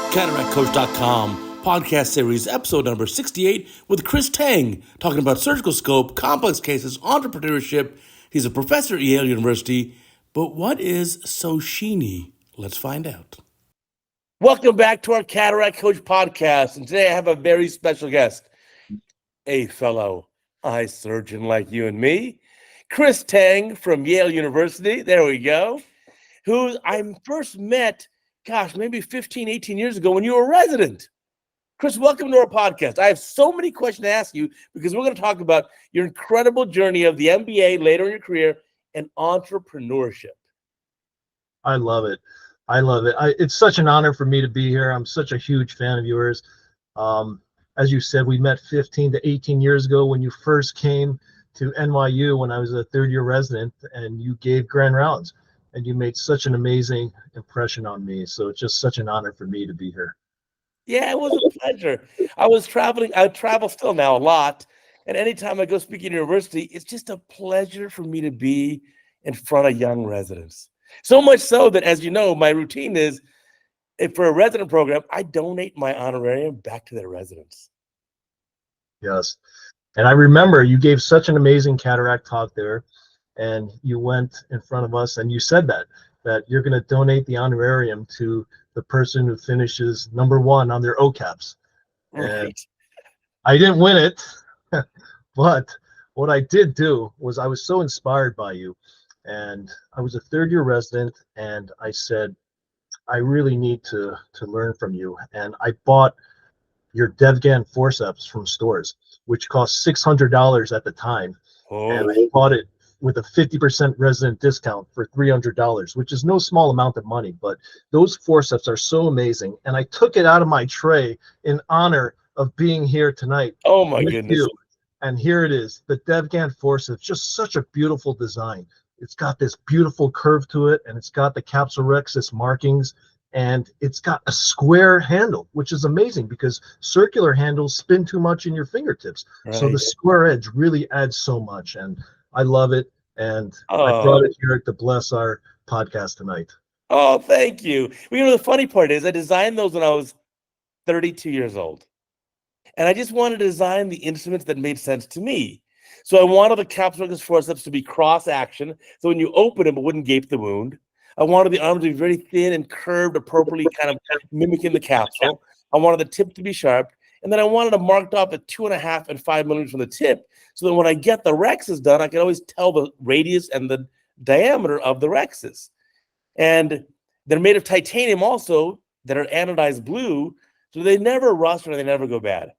CataractCoach.com, podcast series, episode number 68, with Chris Teng, talking about surgical scope, complex cases, entrepreneurship. He's a professor at Yale University. But what is so sheeny? Let's find out. Welcome back to our Cataract Coach podcast. And today I have a very special guest, a fellow eye surgeon like you and me, Chris Teng from Yale University. There we go. Who I first met, maybe 15, 18 years ago when you were a resident. Chris, welcome to our podcast. I have so many questions to ask you because we're going to talk about your incredible journey of the MBA later in your career and entrepreneurship. I love it. It's such an honor for me to be here. I'm such a huge fan of yours. As you said, we met 15 to 18 years ago when you first came to NYU when I was a third-year resident, and you gave grand rounds, and you made such an amazing impression on me. So it's just such an honor for me to be here. Yeah, it was a pleasure. I travel still now a lot, and anytime I go speak in university, it's just a pleasure for me to be in front of young residents. So much so that, as you know, my routine is, if for a resident program, I donate my honorarium back to their residents. Yes. And I remember you gave such an amazing cataract talk there, and you went in front of us and you said that you're going to donate the honorarium to the person who finishes number one on their OCAPs. Right. And I didn't win it, but what I did do was I was so inspired by you. And I was a third-year resident, and I said, I really need to learn from you. And I bought your Devgan forceps from stores, which cost $600 at the time. Oh. And I bought it with a 50% resident discount for $300, which is no small amount of money. But those forceps are so amazing. And I took it out of my tray in honor of being here tonight. Oh, my goodness. You. And here it is, the Devgan forceps, just such a beautiful design. It's got this beautiful curve to it, and it's got the capsulorhexis markings, and it's got a square handle, which is amazing because circular handles spin too much in your fingertips. Right. So the square edge really adds so much, and I love it. And I brought it here to bless our podcast tonight. Oh, thank you. Well, the funny part is I designed those when I was 32 years old, and I just wanted to design the instruments that made sense to me. So I wanted the capsulorhexis forceps to be cross-action, so when you open them, it wouldn't gape the wound. I wanted the arms to be very thin and curved, appropriately kind of mimicking the capsule. I wanted the tip to be sharp, and then I wanted them marked off at 2.5 and 5 millimeters from the tip, so that when I get the rexes done, I can always tell the radius and the diameter of the rexes. And they're made of titanium also that are anodized blue, so they never rust or they never go bad.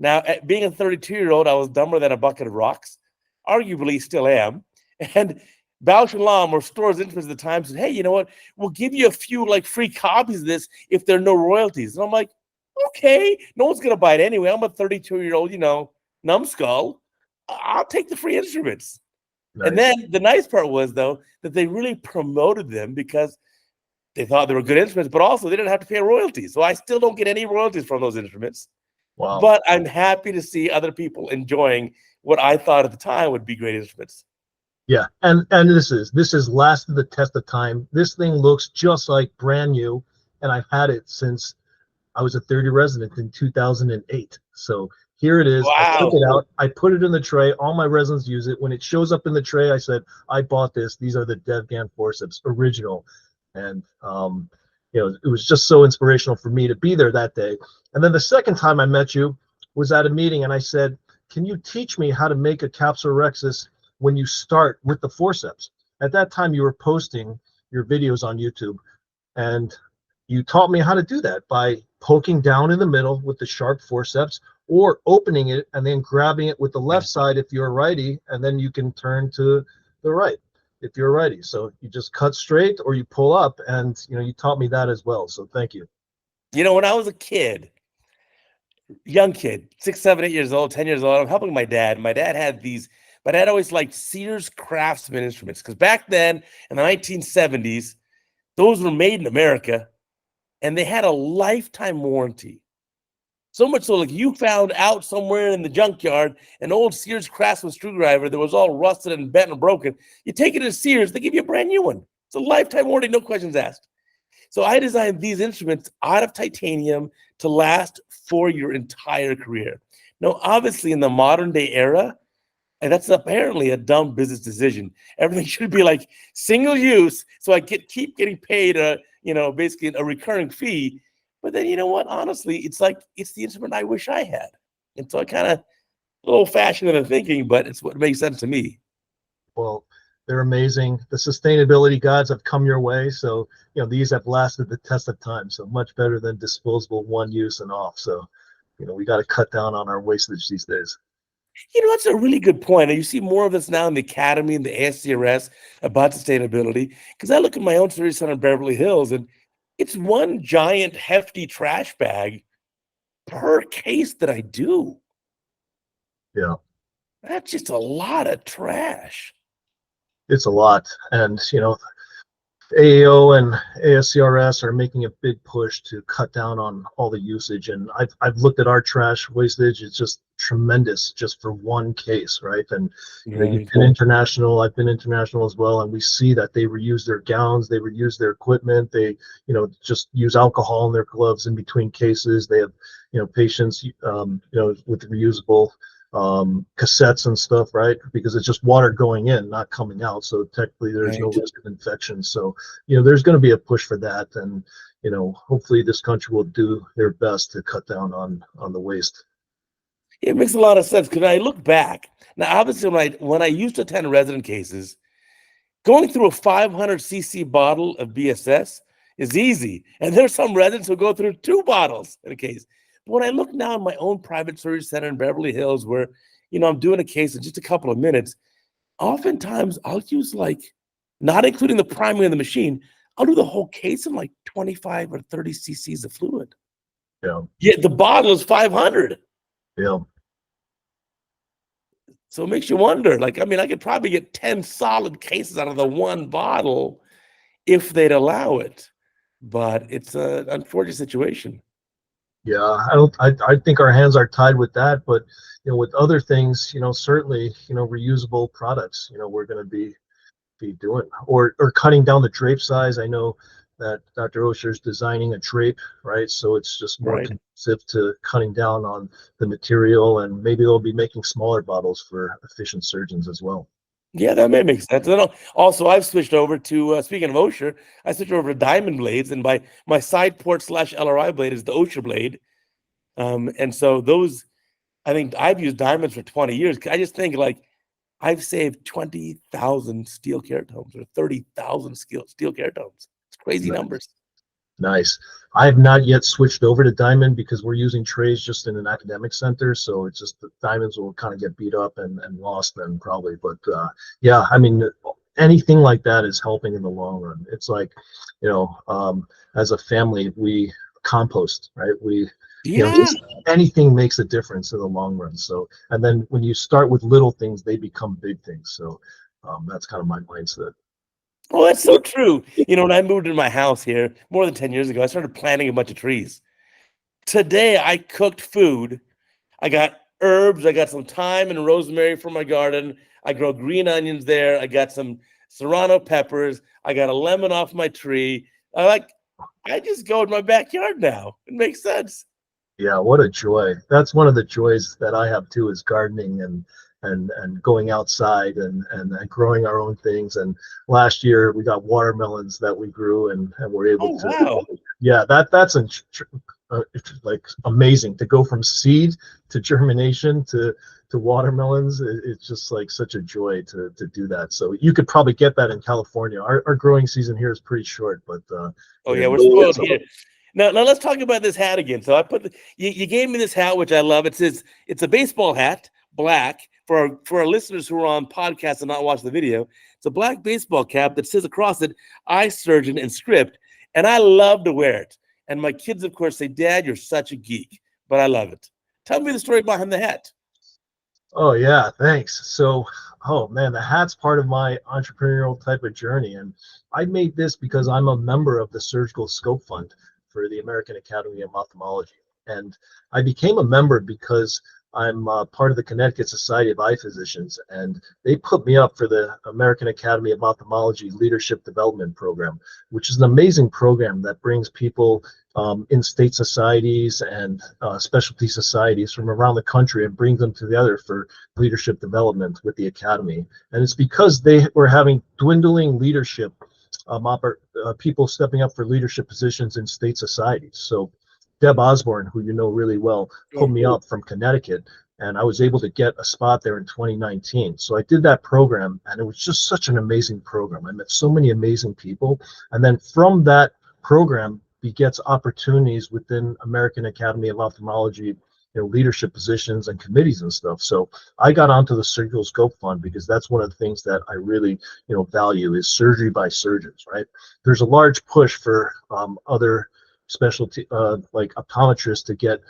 Now, being a 32-year-old, I was dumber than a bucket of rocks. Arguably, still am. And Bausch & Lomb, or Stores Instruments at the time, said, hey, you know what? We'll give you a few free copies of this if there are no royalties. And I'm like, okay, no one's going to buy it anyway. I'm a 32-year-old, numbskull. I'll take the free instruments. Nice. And then the nice part was, though, that they really promoted them because they thought they were good instruments, but also they didn't have to pay royalties. So I still don't get any royalties from those instruments. Wow. But I'm happy to see other people enjoying what I thought at the time would be great instruments. Yeah, and this has lasted the test of time. This thing looks just like brand new, and I've had it since I was a 30 resident in 2008. So here it is. Wow. I took it out. I put it in the tray. All my residents use it. When it shows up in the tray, I said, I bought this. These are the Devgan forceps, original. And it was just so inspirational for me to be there that day. And then the second time I met you was at a meeting, and I said, can you teach me how to make a capsulorhexis when you start with the forceps? At that time, you were posting your videos on YouTube, and you taught me how to do that by poking down in the middle with the sharp forceps, or opening it and then grabbing it with the left side if you're a righty, and then you can turn to the right if you're a righty. So you just cut straight or you pull up, and you taught me that as well. So thank you. When I was a kid, young kid, 6, 7, 8 years old, 10 years old, I'm helping my dad. My dad always liked Sears Craftsman instruments, because back then in the 1970s, those were made in America and they had a lifetime warranty. So much so, you found out somewhere in the junkyard an old Sears Craftsman screwdriver that was all rusted and bent and broken. You take it to Sears, they give you a brand new one. It's a lifetime warranty, no questions asked. So I designed these instruments out of titanium to last for your entire career. Now, obviously, in the modern day era, and that's apparently a dumb business decision. Everything should be like single use, so I keep getting paid basically a recurring fee. But then you know what? Honestly, it's the instrument I wish I had. And so I kind of a little old-fashioned in the thinking, but it's what makes sense to me. Well, they're amazing. The sustainability gods have come your way, so these have lasted the test of time. So much better than disposable, one use and off. So we got to cut down on our wastage these days. That's a really good point. And you see more of this now in the academy and the ASCRS about sustainability. Because I look at my own service center in Beverly Hills, and it's one giant hefty trash bag per case that I do. Yeah. That's just a lot of trash. It's a lot. And, AAO and ASCRS are making a big push to cut down on all the usage. And I've looked at our trash wastage. It's just tremendous just for one case, right? And you've been international, I've been international as well, and we see that they reuse their gowns, they reuse their equipment, they just use alcohol in their gloves in between cases. They have patients with reusable cassettes and stuff, right? Because it's just water going in, not coming out. So technically there's no risk of infection. So, there's going to be a push for that. And, hopefully this country will do their best to cut down on the waste. It makes a lot of sense because I look back. Now, obviously, when I used to attend resident cases, going through a 500cc bottle of BSS is easy. And there's some residents who go through 2 bottles in a case. But when I look now in my own private surgery center in Beverly Hills, where, I'm doing a case in just a couple of minutes, oftentimes I'll use not including the primary in the machine, I'll do the whole case in 25 or 30 cc's of fluid. Yeah. Yet the bottle is 500. Yeah. So it makes you wonder, I could probably get 10 solid cases out of the one bottle if they'd allow it. But it's an unfortunate situation. Yeah, I think our hands are tied with that, but with other things, certainly, reusable products, we're going to be doing, or cutting down the drape size. I know that Dr. Osher's designing a drape, right? So it's just more conducive to cutting down on the material, and maybe they'll be making smaller bottles for efficient surgeons as well. Yeah, that may make sense. And also, I've switched over to, speaking of Osher, I switched over to diamond blades, and my side port / LRI blade is the Osher blade. And so those, I think I've used diamonds for 20 years. I just think I've saved 20,000 steel keratomes or 30,000 steel keratomes. It's crazy numbers. Nice. I have not yet switched over to diamond because we're using trays just in an academic center. So it's just the diamonds will kind of get beat up and lost then probably. But yeah, I mean, anything like that is helping in the long run. It's like, as a family, we compost, right? Anything makes a difference in the long run. So, and then when you start with little things, they become big things. So that's kind of my mindset. Oh, that's so true. When I moved into my house here more than 10 years ago, I started planting a bunch of trees. Today, I cooked food. I got herbs. I got some thyme and rosemary from my garden. I grow green onions there. I got some serrano peppers. I got a lemon off my tree. I just go in my backyard now. It makes sense. Yeah, what a joy. That's one of the joys that I have too, is gardening and going outside and growing our own things. And last year we got watermelons that we grew and were able to. Wow. Yeah, that's amazing to go from seed to germination to watermelons. It's just such a joy to do that. So you could probably get that in California. Our growing season here is pretty short, but we're spoiled here. Now let's talk about this hat again. So I you gave me this hat, which I love. It says it's a baseball hat, black. For our listeners who are on podcasts and not watch the video, it's a black baseball cap that says across it, "Eye Surgeon" in script, and I love to wear it. And my kids, of course, say, "Dad, you're such a geek," but I love it. Tell me the story behind the hat. Oh yeah, thanks. So, oh man, the hat's part of my entrepreneurial type of journey, and I made this because I'm a member of the Surgical Scope Fund for the American Academy of Ophthalmology, and I became a member because I'm part of the Connecticut Society of Eye Physicians, and they put me up for the American Academy of Ophthalmology Leadership Development Program, which is an amazing program that brings people in state societies and specialty societies from around the country and brings them together for leadership development with the Academy. And it's because they were having dwindling leadership, people stepping up for leadership positions in state societies. So Deb Osborne, who you know really well, pulled me up from Connecticut, and I was able to get a spot there in 2019. So I did that program, and it was just such an amazing program. I met so many amazing people, and then from that program begets opportunities within American Academy of Ophthalmology, leadership positions and committees and stuff. So I got onto the Surgical Scope Fund because that's one of the things that I really, value is surgery by surgeons, right? There's a large push for other specialty like optometrists to get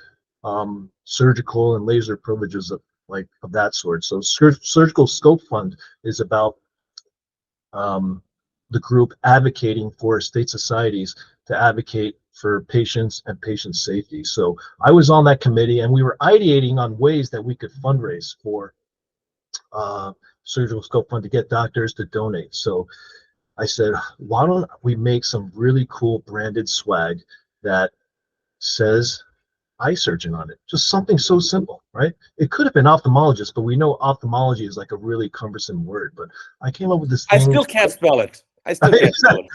surgical and laser privileges of that sort. So Surgical Scope Fund is about the group advocating for state societies to advocate for patients and patient safety. So I was on that committee, and we were ideating on ways that we could fundraise for Surgical Scope Fund to get doctors to donate. So I said, why don't we make some really cool branded swag that says eye surgeon on it? Just something so simple, right? It could have been ophthalmologist, but we know ophthalmology is like a really cumbersome word. But I came up with this thing. I still can't spell it. I still can't spell it.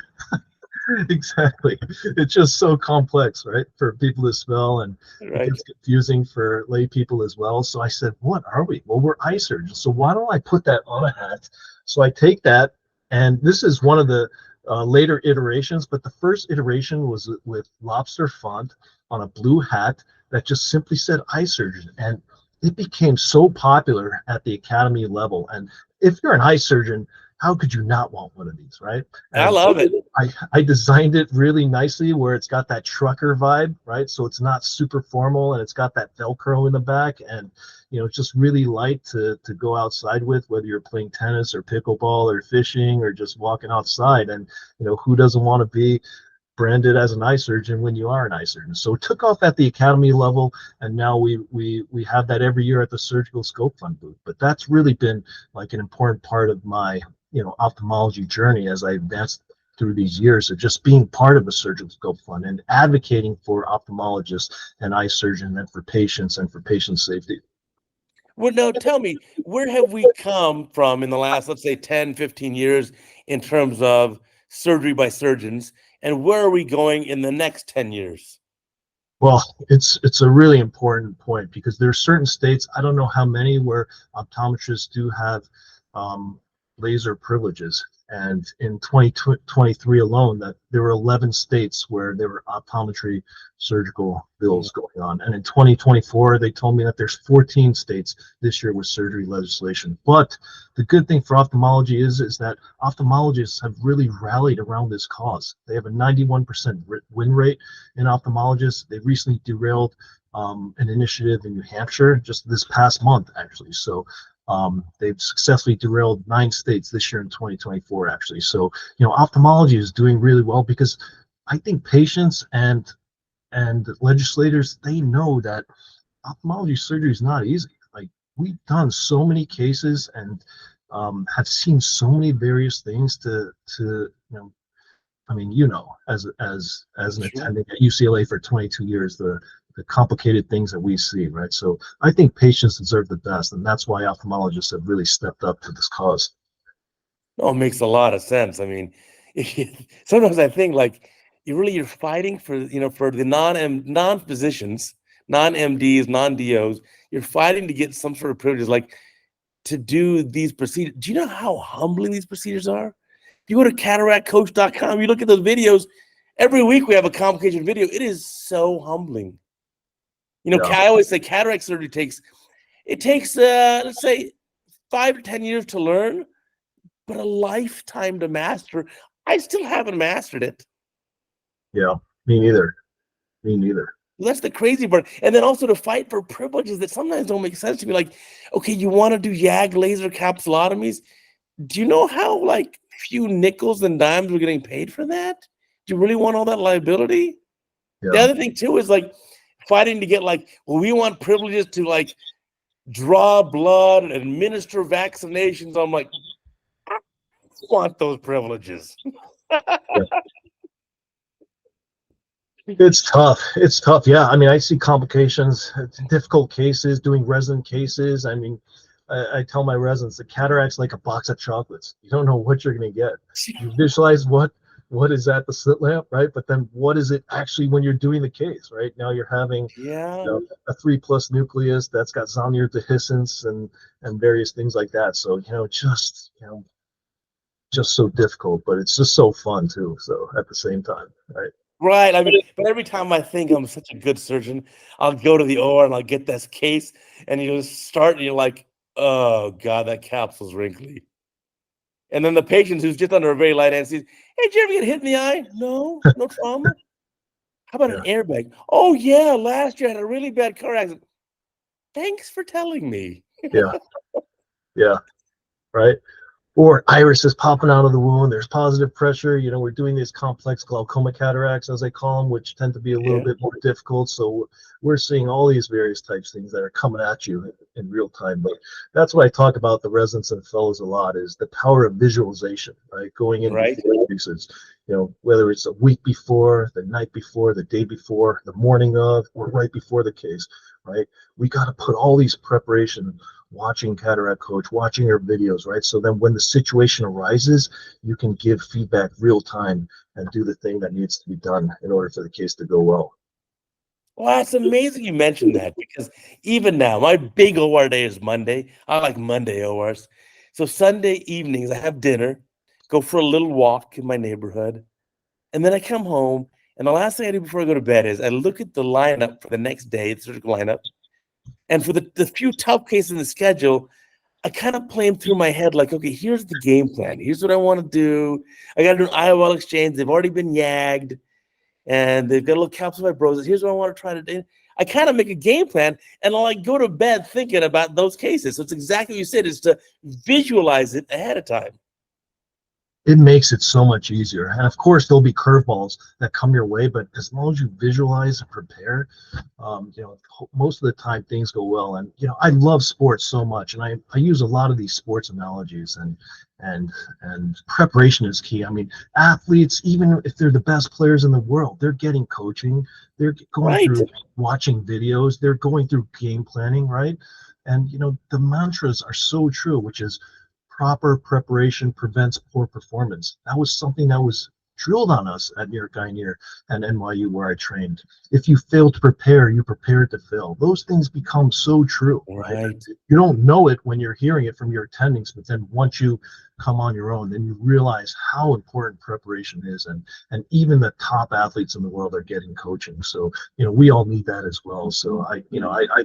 Exactly. It's just so complex, right, for people to spell, and Right. it gets confusing for lay people as well. So I said, what are we? Well, we're eye surgeons. So why don't I put that on a hat? So I take that, and this is one of the later iterations, but the first iteration was with lobster font on a blue hat that just simply said eye surgeon, and it became so popular at the academy level. And if you're an eye surgeon, how could you not want one of these, right? And I love it. I designed it really nicely where it's got that trucker vibe, right? So it's not super formal, and it's got that Velcro in the back, and it's just really light to go outside with, whether you're playing tennis or pickleball or fishing or just walking outside. And who doesn't want to be branded as an eye surgeon when you are an eye surgeon? So it took off at the academy level, and now we have that every year at the Surgical Scope Fund booth. But that's really been like an important part of my ophthalmology journey as I advanced through these years of just being part of the Surgical Scope Fund and advocating for ophthalmologists and eye surgeons and for patients and for patient safety. Well, now tell me, where have we come from in the last, let's say, 10, 15 years in terms of surgery by surgeons, and where are we going in the next 10 years? Well, it's a really important point because there are certain states, I don't know how many, where optometrists do have laser privileges. And in 2023 alone, that there were 11 states where there were optometry surgical bills going on. And in 2024, they told me that there's 14 states this year with surgery legislation. But the good thing for ophthalmology is that ophthalmologists have really rallied around this cause. They have a 91% win rate in ophthalmologists. They recently derailed an initiative in New Hampshire just this past month, actually. So they've successfully derailed 9 states this year in 2024, actually. So, ophthalmology is doing really well because I think patients and legislators, they know that ophthalmology surgery is not easy. Like, we've done so many cases and have seen so many various things to I mean, as an attending at UCLA for 22 years, the complicated things that we see, right? So I think patients deserve the best, and that's why ophthalmologists have really stepped up to this cause. No, it makes a lot of sense. I mean, sometimes I think like you're fighting for for the non-physicians, non-MDs, non-DOs. You're fighting to get some sort of privileges, like to do these procedures. Do you know how humbling these procedures are? If you go to CataractCoach.com, you look at those videos. Every week we have a complication video. It is so humbling. I always say cataract surgery takes let's say 5 to 10 years to learn, but a lifetime to master. I still haven't mastered it. Yeah, me neither. That's the crazy part. And then also to fight for privileges that sometimes don't make sense to me. Like, okay, you want to do YAG laser capsulotomies? Do you know how like few nickels and dimes we're getting paid for that? Do you really want all that liability? Yeah. The other thing too is like fighting to get like, well, we want privileges to like draw blood and administer vaccinations. I'm like, I want those privileges. It's tough. It's tough. Yeah. I mean, I see complications, difficult cases, doing resident cases. I mean, I tell my residents the cataract's like a box of chocolates. You don't know what you're going to get. You visualize what is at the slit lamp, right? But then what is it actually when you're doing the case, right? Now you're having a 3+ nucleus that's got zonular dehiscence and various things like that. So just so difficult, but it's just so fun too. So at the same time, right? Right. I mean, but every time I think I'm such a good surgeon, I'll go to the OR and I'll get this case, and you start, and you're like, oh God, that capsule's wrinkly. And then the patient who's just under a very light anesthesia, hey, did you ever get hit in the eye? No, no trauma. How about an airbag? Oh yeah, last year I had a really bad car accident. Thanks for telling me. Yeah, right. Or iris is popping out of the wound. There's positive pressure. We're doing these complex glaucoma cataracts, as I call them, which tend to be a little bit more difficult. So we're seeing all these various types of things that are coming at you in real time. But that's what I talk about the residents and fellows a lot, is the power of visualization, right? Going in before cases, whether it's a week before, the night before, the day before, the morning of, or right before the case, right? We got to put all these preparation, watching Cataract Coach, watching your videos, right? So then when the situation arises, you can give feedback real time and do the thing that needs to be done in order for the case to go well. Well, it's amazing you mentioned that, because even now, my big OR day is Monday. I like Monday ORs. So Sunday evenings, I have dinner, go for a little walk in my neighborhood, and then I come home, and the last thing I do before I go to bed is I look at the lineup for the next day, the surgical lineup, and for the few tough cases in the schedule, I kind of play them through my head like, okay, here's the game plan. Here's what I want to do. I got to do an IOL exchange. They've already been yagged, and they've got a little capsule fibrosis. Here's what I want to try to do. I kind of make a game plan, and I'll go to bed thinking about those cases. So it's exactly what you said, is to visualize it ahead of time. It makes it so much easier. And of course, there'll be curveballs that come your way, but as long as you visualize and prepare, most of the time things go well. And I love sports so much, and I use a lot of these sports analogies, and preparation is key. I mean, athletes, even if they're the best players in the world, they're getting coaching, they're going through watching videos, they're going through game planning, right? And the mantras are so true, which is proper preparation prevents poor performance. That was something that was drilled on us at New York Guy and NYU, where I trained. If you fail to prepare, you prepare to fail. Those things become so true, right? You don't know it when you're hearing it from your attendings, but then once you come on your own, then you realize how important preparation is, and even the top athletes in the world are getting coaching. So we all need that as well. So I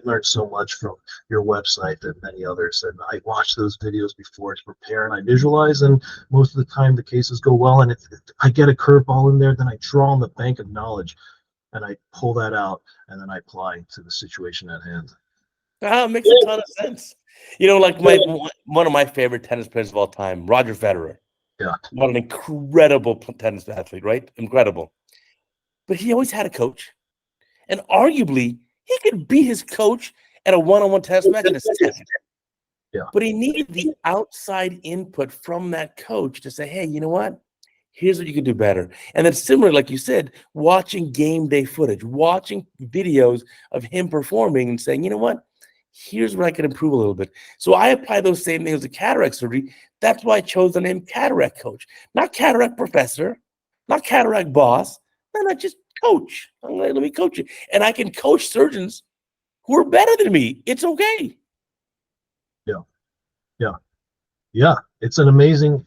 learned so much from your website and many others, and I watch those videos before to prepare, and I visualize, and most of the time the cases go well. And if I get a curveball in there, then I draw on the bank of knowledge and I pull that out, and then I apply to the situation at hand. It makes a ton of sense. Like one of my favorite tennis players of all time, Roger Federer. Yeah. What an incredible tennis athlete, right? Incredible. But he always had a coach. And arguably, he could beat his coach at a one-on-one tennis match in a second. Yeah. But he needed the outside input from that coach to say, hey, you know what? Here's what you can do better. And then similarly, like you said, watching game day footage, watching videos of him performing and saying, you know what? Here's where I can improve a little bit. So I apply those same things to cataract surgery. That's why I chose the name Cataract Coach, not Cataract Professor, not Cataract Boss. No, not just coach. Let me coach you. And I can coach surgeons who are better than me. It's okay. Yeah. It's an amazing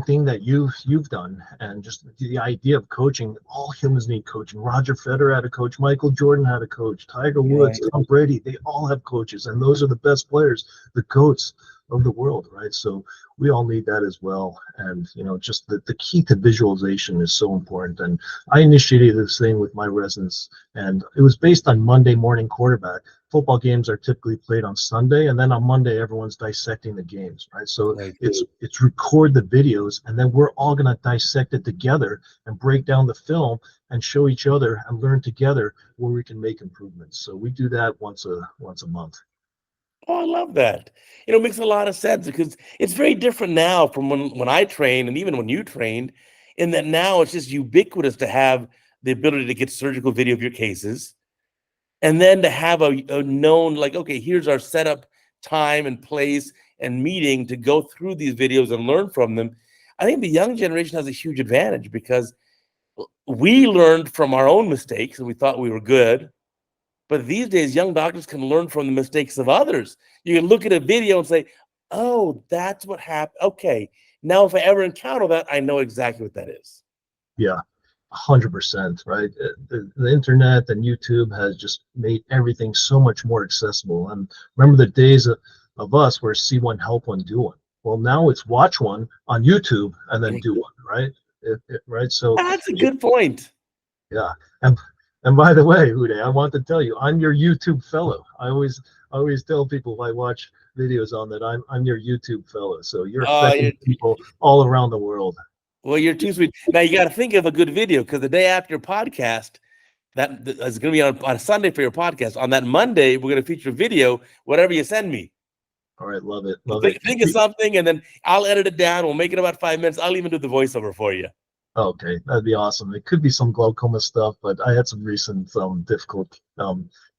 thing that you've done. And just the idea of coaching, all humans need coaching. Roger Federer had a coach, Michael Jordan had a coach, Tiger Woods, Tom Brady, they all have coaches, and those are the best players, the GOATs of the world, right? So we all need that as well. And just the key to visualization is so important. And I initiated this thing with my residents, and it was based on Monday morning quarterback. Football games are typically played on Sunday, and then on Monday everyone's dissecting the games, right? So it's record the videos, and then we're all going to dissect it together and break down the film and show each other and learn together where we can make improvements. So we do that once a month. Oh, I love that. It makes a lot of sense because it's very different now from when I trained and even when you trained, in that now it's just ubiquitous to have the ability to get surgical video of your cases and then to have a known, like, okay, here's our setup time and place and meeting to go through these videos and learn from them. I think the young generation has a huge advantage because we learned from our own mistakes and we thought we were good. But these days, young doctors can learn from the mistakes of others. You can look at a video and say, oh, that's what happened. Okay, now if I ever encounter that, I know exactly what that is. Yeah, 100%, right? The internet and YouTube has just made everything so much more accessible. And remember the days of us where see one, help one, do one. Well, now it's watch one on YouTube and then do one, right? Right. So That's a good point. yeah. And by the way, Uday, I want to tell you, I'm your YouTube fellow. I always tell people I watch videos on that I'm your YouTube fellow. So you're affecting people all around the world. Well, you're too sweet. Now you got to think of a good video because the day after your podcast, that is going to be on a Sunday for your podcast. On that Monday, we're going to feature a video, whatever you send me. All right, love it, love it. Think of something, and then I'll edit it down. We'll make it about 5 minutes. I'll even do the voiceover for you. Okay, that'd be awesome. It could be some glaucoma stuff, but I had some recent difficult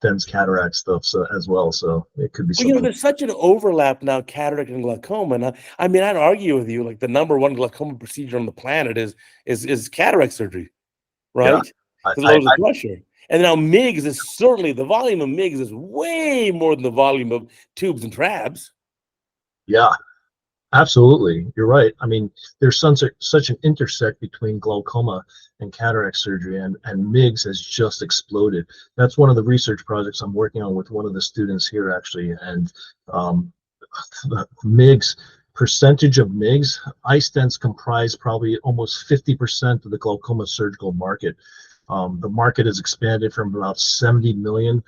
dense cataract stuff as well, so it could be something. There's such an overlap now, cataract and glaucoma. And I mean, I'd argue with you, like the number one glaucoma procedure on the planet is cataract surgery, right? Because it lowers the pressure. And now MIGS is certainly, the volume of MIGS is way more than the volume of tubes and trabs. Yeah, absolutely. You're right. I mean, there's such an intersect between glaucoma and cataract surgery, and MIGS has just exploded. That's one of the research projects I'm working on with one of the students here, actually. And the MIGS, percentage of MIGS, eye stents comprise probably almost 50% of the glaucoma surgical market. The market has expanded from about 70 million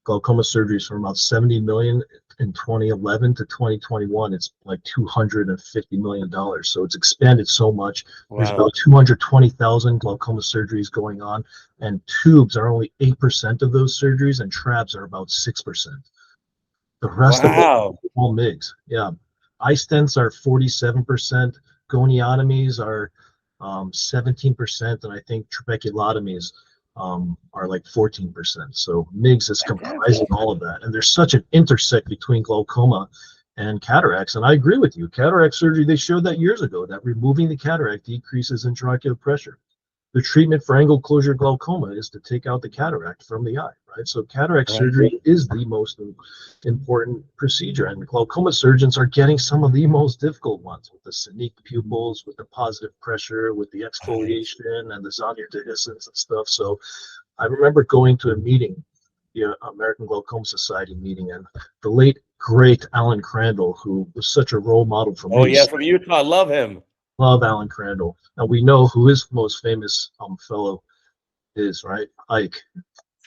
glaucoma surgeries from about 70 million in 2011 to 2021. It's like $250 million. So it's expanded so much. Wow. There's about 220,000 glaucoma surgeries going on, and tubes are only 8% of those surgeries, and trabs are about 6%. The rest of it is all MIGS. Yeah. Eye stents are 47%. Goniotomies are 17%, and I think trabeculotomies are like 14%. So MIGS is comprising all of that. And there's such an intersect between glaucoma and cataracts. And I agree with you. Cataract surgery, they showed that years ago, that removing the cataract decreases intraocular pressure. The treatment for angle closure glaucoma is to take out the cataract from the eye, right? So cataract surgery is the most important procedure, and glaucoma surgeons are getting some of the most difficult ones with the scenic pupils, with the positive pressure, with the exfoliation and the zonular dehiscence and stuff. So I remember going to a meeting, the American Glaucoma Society meeting, and the late, great Alan Crandall, who was such a role model for me. Oh, yeah, from Utah. Love him. Love Alan Crandall. And we know who his most famous fellow is, right? Ike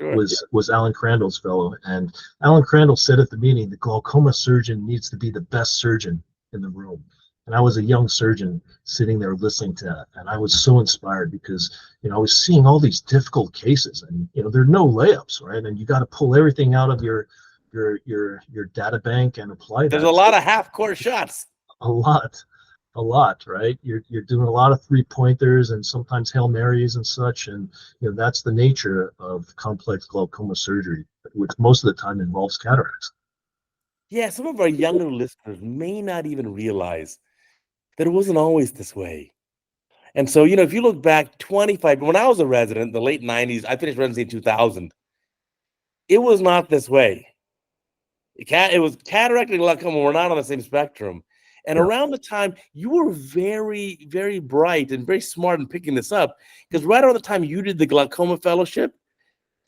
was Alan Crandall's fellow. And Alan Crandall said at the meeting, the glaucoma surgeon needs to be the best surgeon in the room. And I was a young surgeon sitting there listening to that. And I was so inspired because, I was seeing all these difficult cases, and, there are no layups, right? And you got to pull everything out of your data bank and apply that. There's a lot of half-court shots. A lot, right? You're doing a lot of 3-pointers and sometimes Hail Marys and such, and that's the nature of complex glaucoma surgery, which most of the time involves cataracts. Yeah, some of our younger listeners may not even realize that it wasn't always this way. And so, if you look back 25, when I was a resident in the late 90s, I finished residency in 2000. It was not this way. It was cataract and glaucoma were not on the same spectrum. And around the time, you were very, very bright and very smart in picking this up, because right around the time you did the glaucoma fellowship,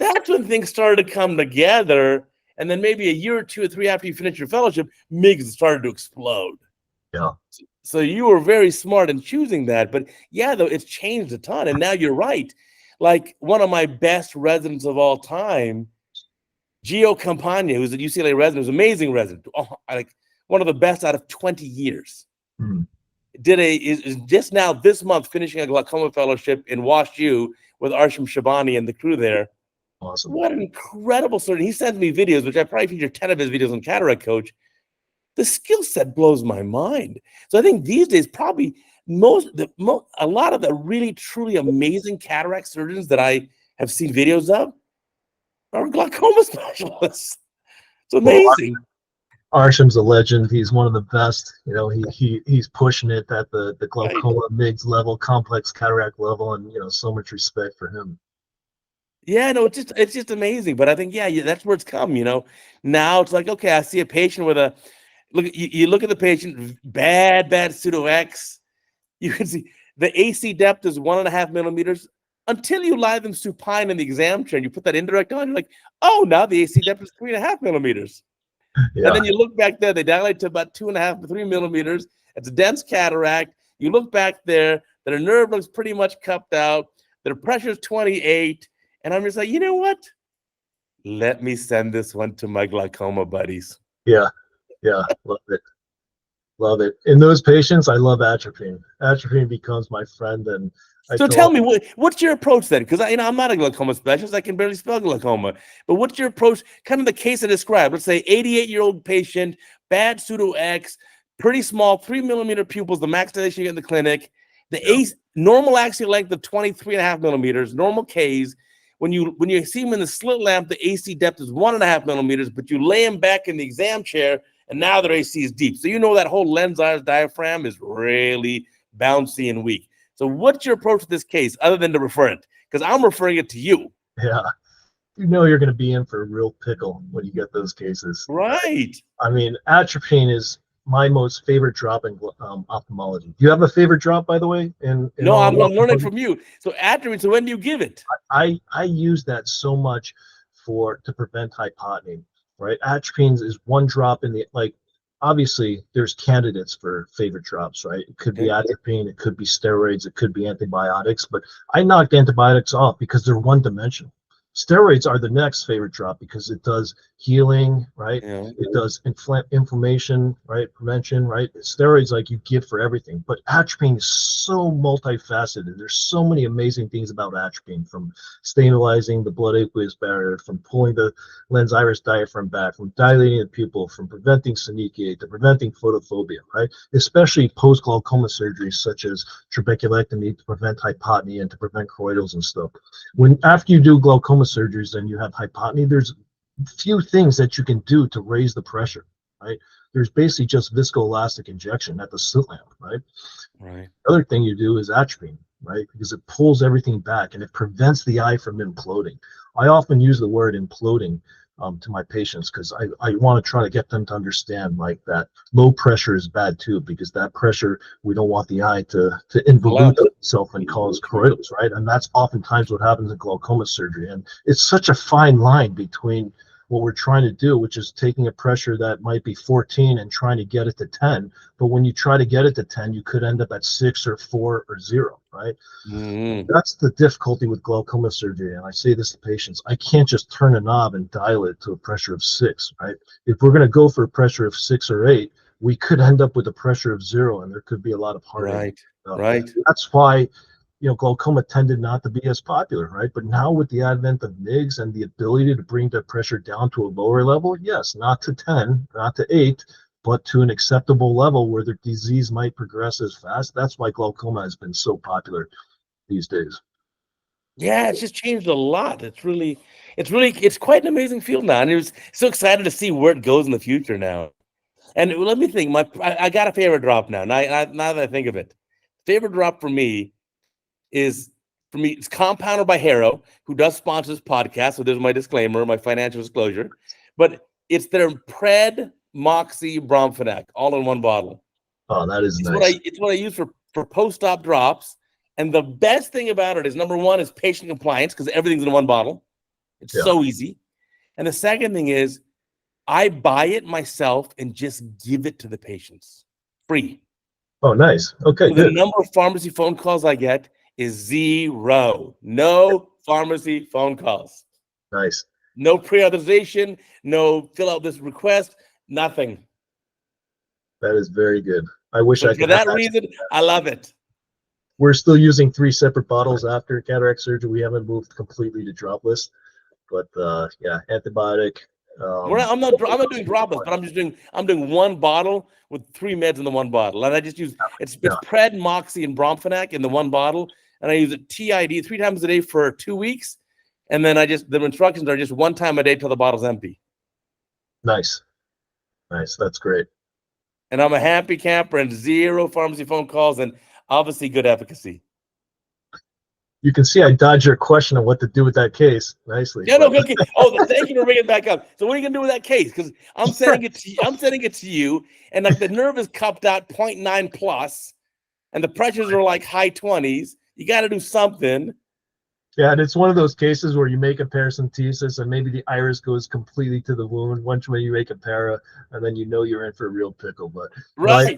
that's when things started to come together. And then maybe a year or 2 or 3 after you finished your fellowship, MIGS started to explode. Yeah. So you were very smart in choosing that. But yeah, though, it's changed a ton. And now you're right. Like one of my best residents of all time, Gio Campagna, who's a UCLA resident, who's an amazing resident. One of the best out of 20 years. Is just now this month finishing a glaucoma fellowship in Wash U with Arsham Shabani and the crew there. Awesome. What an incredible surgeon. He sends me videos, which I probably feature 10 of his videos on Cataract Coach. The skill set blows my mind. So I think these days, probably a lot of the really, truly amazing cataract surgeons that I have seen videos of are glaucoma specialists. It's amazing. Arsham's a legend. He's one of the best. You know, he's pushing it at the glaucoma MIGS level, complex cataract level, and so much respect for him. Yeah, no, it's just amazing. But I think, yeah, that's where it's come. Now it's like, okay, I see a patient with a look. You look at the patient, bad pseudo X. You can see the AC depth is 1.5 millimeters until you lie them supine in the exam chair and you put that indirect on. You're like, oh, now the AC depth is 3.5 millimeters. Yeah. And then you look back there, they dilate to about 2.5 to 3 millimeters. It's a dense cataract. You look back there, their nerve looks pretty much cupped out. Their pressure is 28. And I'm just like, you know what? Let me send this one to my glaucoma buddies. Yeah, love it. Love it. In those patients, I love atropine. Atropine becomes my friend, and So tell me, what's your approach then? Because I'm not a glaucoma specialist. I can barely spell glaucoma. But what's your approach? Kind of the case I described. Let's say 88-year-old patient, bad pseudo X, pretty small, 3 millimeter pupils, the max dilation you get in the clinic. The normal axial length of 23.5 millimeters, normal Ks. When you see him in the slit lamp, the AC depth is 1.5 millimeters, but you lay him back in the exam chair, and now their AC is deep. So that whole lens iris diaphragm is really bouncy and weak. So what's your approach to this case other than to refer it? Because I'm referring it to you. Yeah. You're going to be in for a real pickle when you get those cases. Right. I mean, atropine is my most favorite drop in ophthalmology. Do you have a favorite drop, by the way? No, I'm learning from you. So atropine, so when do you give it? I use that so much to prevent hypotony, right? Atropine is one drop in the, obviously there's candidates for favorite drops, right? It could be atropine, it could be steroids, it could be antibiotics, but I knocked antibiotics off because they're one-dimensional. Steroids are the next favorite drop because it does healing, right? Yeah. It does inflammation, right? Prevention, right? Steroids you give for everything, but atropine is so multifaceted. There's so many amazing things about atropine, from stabilizing the blood aqueous barrier, from pulling the lens iris diaphragm back, from dilating the pupil, from preventing synechiae to preventing photophobia, right? Especially post-glaucoma surgeries such as trabeculectomy to prevent hypotony and to prevent choroidals and stuff. After you do glaucoma surgeries and you have hypotony, there's few things that you can do to raise the pressure, right? There's basically just viscoelastic injection at the slit lamp, right? Right. The other thing you do is atropine, right? Because it pulls everything back and it prevents the eye from imploding. I often use the word imploding to my patients because I want to try to get them to understand that low pressure is bad too, because that pressure, we don't want the eye to involute itself and cause choroidals, right? And that's oftentimes what happens in glaucoma surgery. And it's such a fine line between what we're trying to do, which is taking a pressure that might be 14 and trying to get it to 10. But when you try to get it to 10, you could end up at 6 or 4 or 0, right? Mm-hmm. That's the difficulty with glaucoma surgery. And I say this to patients, I can't just turn a knob and dial it to a pressure of 6, right? If we're going to go for a pressure of 6 or 8, we could end up with a pressure of 0, and there could be a lot of heartache. Right. That's why glaucoma tended not to be as popular, right? But now with the advent of MIGS and the ability to bring the pressure down to a lower level, yes, not to 10, not to 8, but to an acceptable level where the disease might progress as fast. That's why glaucoma has been so popular these days. Yeah, it's just changed a lot. It's quite an amazing field now. And it was so excited to see where it goes in the future now. And let me think, I got a favorite drop now. Now that I think of it, favorite drop for me is, it's compounded by Harrow, who does sponsor this podcast. So there's my disclaimer, my financial disclosure. But it's their Pred Moxie Bromphenic, all in one bottle. Oh, that is nice. It's what I use for post-op drops. And the best thing about it is, number one, is patient compliance, because everything's in one bottle. It's so easy. And the second thing is, I buy it myself and just give it to the patients free. Oh, nice. Okay, so the number of pharmacy phone calls I get is 0. No pharmacy phone calls. Nice. No pre-authorization, no fill out this request, nothing. That is very good. I wish I could. For that reason, I love it. We're still using 3 separate bottles after cataract surgery. We haven't moved completely to dropless. But yeah, antibiotic. I'm not doing droplets, but I'm doing one bottle with 3 meds in the one bottle, and I just use it's Yeah, Pred, Moxie, and Bromphanac in the one bottle, and I use it TID 3 times a day for 2 weeks, and then the instructions are just 1 time a day till the bottle's empty. nice, nice. That's great. And I'm a happy camper and 0 pharmacy phone calls and obviously good efficacy. You can see I dodged your question on what to do with that case nicely. Yeah, no, okay. Oh, thank you for bringing it back up. So what are you gonna do with that case? Because I'm sending it to you, and like the nerve is cupped out 0.9 plus, and the pressures are like high 20s. You got to do something. Yeah, and it's one of those cases where you make a paracentesis and maybe the iris goes completely to the wound once when you make a para, and then you know you're in for a real pickle. But Right.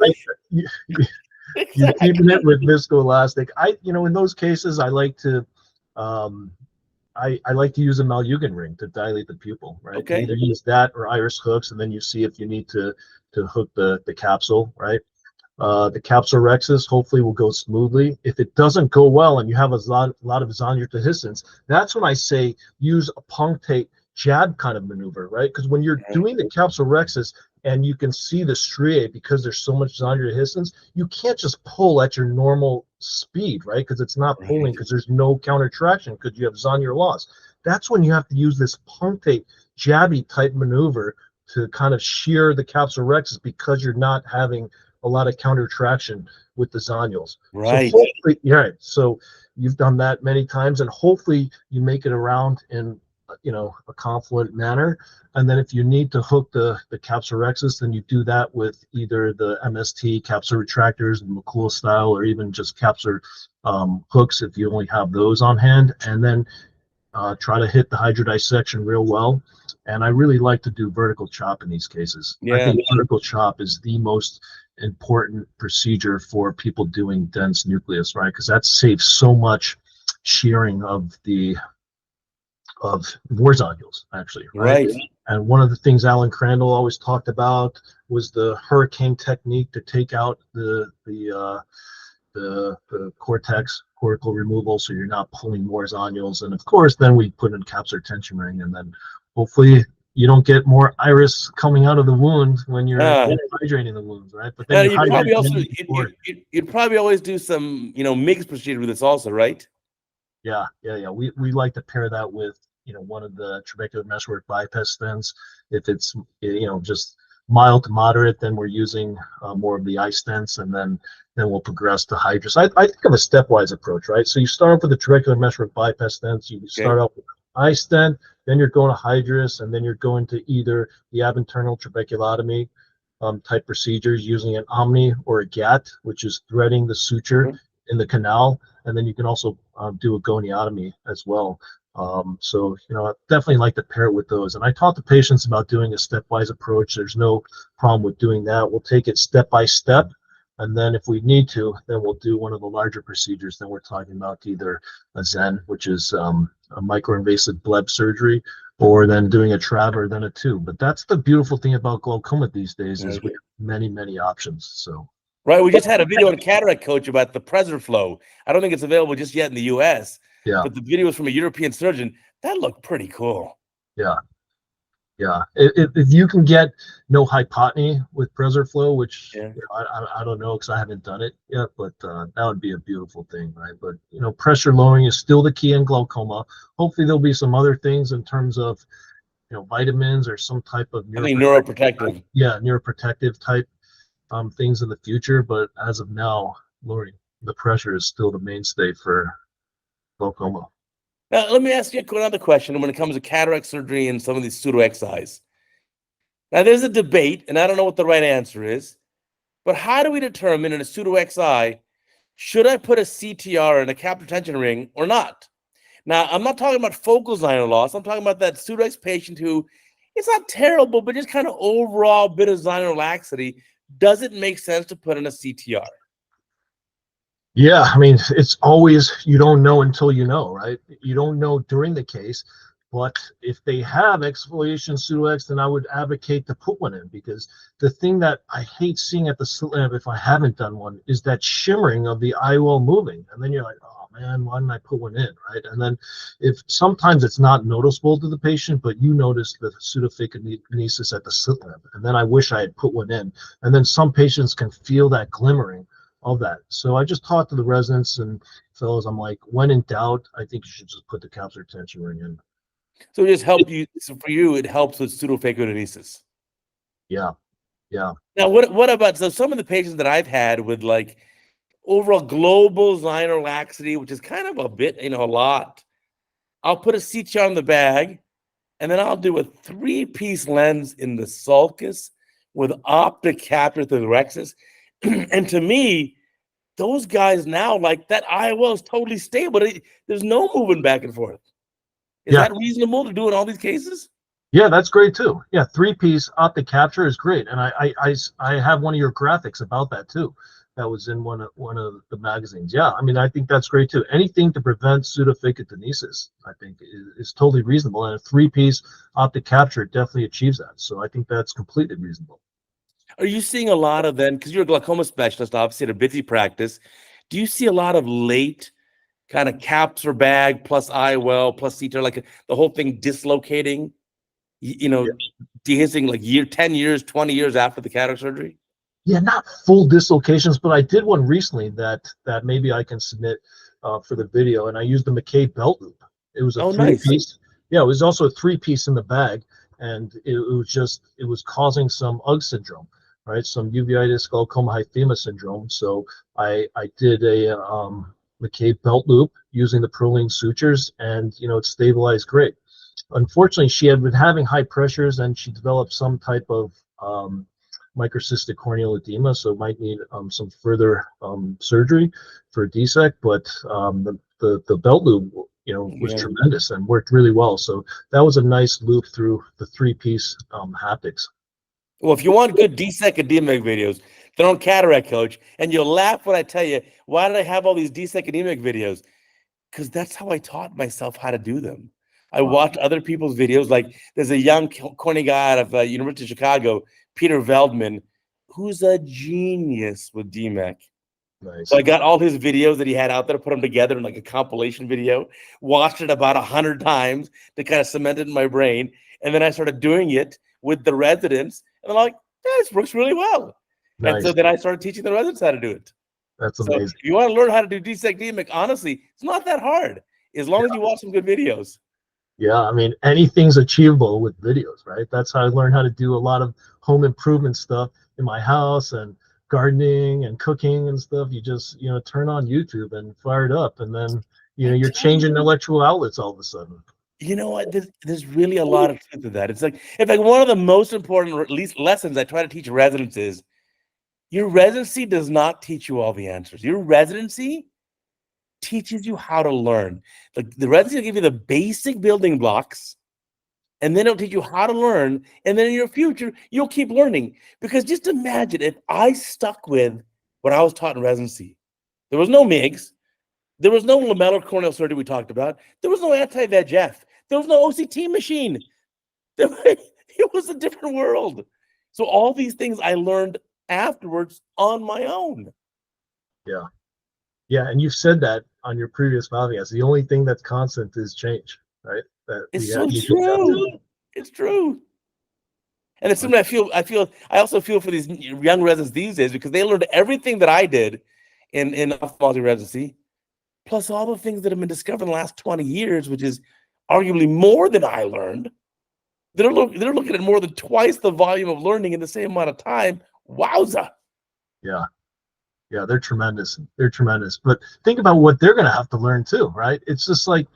you're keeping it with viscoelastic. In those cases, I like to, I like to use a Malyugin ring to dilate the pupil, right? Okay. Either use that or iris hooks, and then you see if you need to hook the capsule, right? The capsulorhexis hopefully will go smoothly. If it doesn't go well and you have a lot of zonular dehiscence, that's when I say use a punctate jab kind of maneuver, right? Because when you're doing the capsulorhexis and you can see the striae because there's so much zonular dehiscence, you can't just pull at your normal speed, right? Because it's not pulling because there's no counter traction because you have zonular loss. That's when you have to use this punctate jabby type maneuver to kind of shear the capsulorhexis because you're not having a lot of counter traction with the zonules. Right. So hopefully, yeah. So you've done that many times, and hopefully you make it around in a confluent manner. And then if you need to hook the capsulorhexis, then you do that with either the MST capsule retractors, the McCool style, or even just capsular hooks if you only have those on hand. And then try to hit the hydrodissection real well. And I really like to do vertical chop in these cases. Yeah. I think vertical chop is the most important procedure for people doing dense nucleus, right? Because that saves so much shearing of more zonules, actually, right? And one of the things Alan Crandall always talked about was the hurricane technique to take out the cortex, cortical removal, so you're not pulling more zonules. And of course, then we put in capsular tension ring, and then hopefully you don't get more iris coming out of the wound when you're hydrating the wounds, right? But then you'd probably always do some, mixed procedure with this also, right? Yeah. We like to pair that with, one of the trabecular meshwork bypass stents. If it's, just mild to moderate, then we're using more of the eye stents, and then we'll progress to hydrus. I think of a stepwise approach, right? So you start off with the trabecular meshwork bypass stents. You start off with eye stent, then you're going to hydrus, and then you're going to either the ab internal trabeculotomy type procedures using an omni or a GAT, which is threading the suture in the canal, and then you can also do a goniotomy as well. So, I definitely like to pair it with those. And I taught the patients about doing a stepwise approach. There's no problem with doing that. We'll take it step by step. And then if we need to, then we'll do one of the larger procedures. Then we're talking about either a Zen, which is a microinvasive bleb surgery, or then doing a TRAV or then a tube. But that's the beautiful thing about glaucoma these days is we have many, many options. So. Right. We just had a video on CataractCoach about the PreserFlow. I don't think it's available just yet in the US. Yeah. But the video was from a European surgeon. That looked pretty cool. Yeah. If you can get no hypotony with PreserFlow, which I don't know because I haven't done it yet, but that would be a beautiful thing, right? But pressure lowering is still the key in glaucoma. Hopefully there'll be some other things in terms of vitamins or some type of neuroprotective. Neuroprotective type things in the future. But as of now, lowering the pressure is still the mainstay for glaucoma. Now, let me ask you another question when it comes to cataract surgery and some of these pseudo-XIs. Now, there's a debate, and I don't know what the right answer is, but how do we determine in a pseudo-XI, should I put a CTR in a capsular tension ring or not? Now, I'm not talking about focal zonular loss. I'm talking about that pseudo-X patient who, it's not terrible, but just kind of overall bit of zonular laxity. Does it make sense to put in a CTR? Yeah, I mean, it's always, you don't know until you know, right? You don't know during the case, But if they have exfoliation pseudo-X, then I would advocate to put one in, because the thing that I hate seeing at the slit lamp, if I haven't done one, is that shimmering of the IOL moving. And then you're like, oh man, why didn't I put one in, right? And then if sometimes it's not noticeable to the patient, but you notice the pseudophakinesis at the slit lamp, and then I wish I had put one in. And then some patients can feel that glimmering of that. So I just talked to the residents and fellows, I'm like, when in doubt, I think you should just put the capsular retention ring in. So it just help you. So for you, it helps with pseudophakinesis. Yeah, yeah. Now, what about some of the patients that I've had with like overall global Zyner laxity, which is kind of a bit, a lot. I'll put a CT on the bag, and then I'll do a 3-piece lens in the sulcus with optic capture through the rexus. And to me, those guys now, like, that IOL is totally stable. There's no moving back and forth. Is that reasonable to do in all these cases? Yeah, that's great too. Yeah, 3-piece optic capture is great, and I have one of your graphics about that too. That was in one of the magazines. Yeah, I mean, I think that's great too. Anything to prevent pseudophakinesis, I think, is totally reasonable, and a 3-piece optic capture definitely achieves that. So I think that's completely reasonable. Are you seeing a lot of then, because you're a glaucoma specialist, obviously at a busy practice, do you see a lot of late kind of capsular bag plus IOL plus CTR, like the whole thing dislocating, dehiscing like 10 years, 20 years after the cataract surgery? Yeah, not full dislocations, but I did one recently that maybe I can submit for the video, and I used the McKay belt loop. It was a 3-piece. Nice. Yeah, it was also a 3-piece in the bag, and it was causing some UGG syndrome, right? Some uveitis glaucoma hyphema syndrome. So I did a McKay belt loop using the Prolene sutures, and it stabilized great. Unfortunately, she had been having high pressures, and she developed some type of microcystic corneal edema, so might need some further surgery for a DSEC. But the belt loop, was tremendous and worked really well. So that was a nice loop through the 3-piece haptics. Well, if you want good DSEC and DMEC videos, they're on Cataract Coach, and you'll laugh when I tell you, why did I have all these DSEC and DMEC videos? Because that's how I taught myself how to do them. I watched other people's videos. Like, there's a young, corny guy out of University of Chicago, Peter Veldman, who's a genius with DMEC. Nice. So I got all his videos that he had out there, put them together in like a compilation video, watched it about 100 times to kind of cement it in my brain. And then I started doing it with the residents, and I'm like, this works really well. Nice. And so then I started teaching the residents how to do it. That's amazing. So if you want to learn how to do DSEC DMEC, honestly, it's not that hard, as long as you watch some good videos. Yeah, I mean, anything's achievable with videos, right? That's how I learned how to do a lot of home improvement stuff in my house, and gardening and cooking and stuff. You just, turn on YouTube and fire it up, and then, you're changing electrical outlets all of a sudden. You know what? There's really a lot of truth to that. It's like one of the most important, or at least lessons I try to teach residents is, your residency does not teach you all the answers. Your residency teaches you how to learn. Like, the residency will give you the basic building blocks, and then it'll teach you how to learn. And then in your future, you'll keep learning. Because just imagine if I stuck with what I was taught in residency. There was no MIGS. There was no lamellar corneal surgery we talked about. There was no anti-VEGF. There was no OCT machine. It was a different world. So all these things I learned afterwards on my own. Yeah. Yeah, and you've said that on your previous podcast. The only thing that's constant is change, right? It's so true. It's true. And it's something I also feel for these young residents these days, because they learned everything that I did in ophthalmology residency, plus all the things that have been discovered in the last 20 years, which is arguably more than I learned. They're looking at more than twice the volume of learning in the same amount of time. Wowza. Yeah. Yeah, they're tremendous. They're tremendous. But think about what they're going to have to learn too, right? It's just like,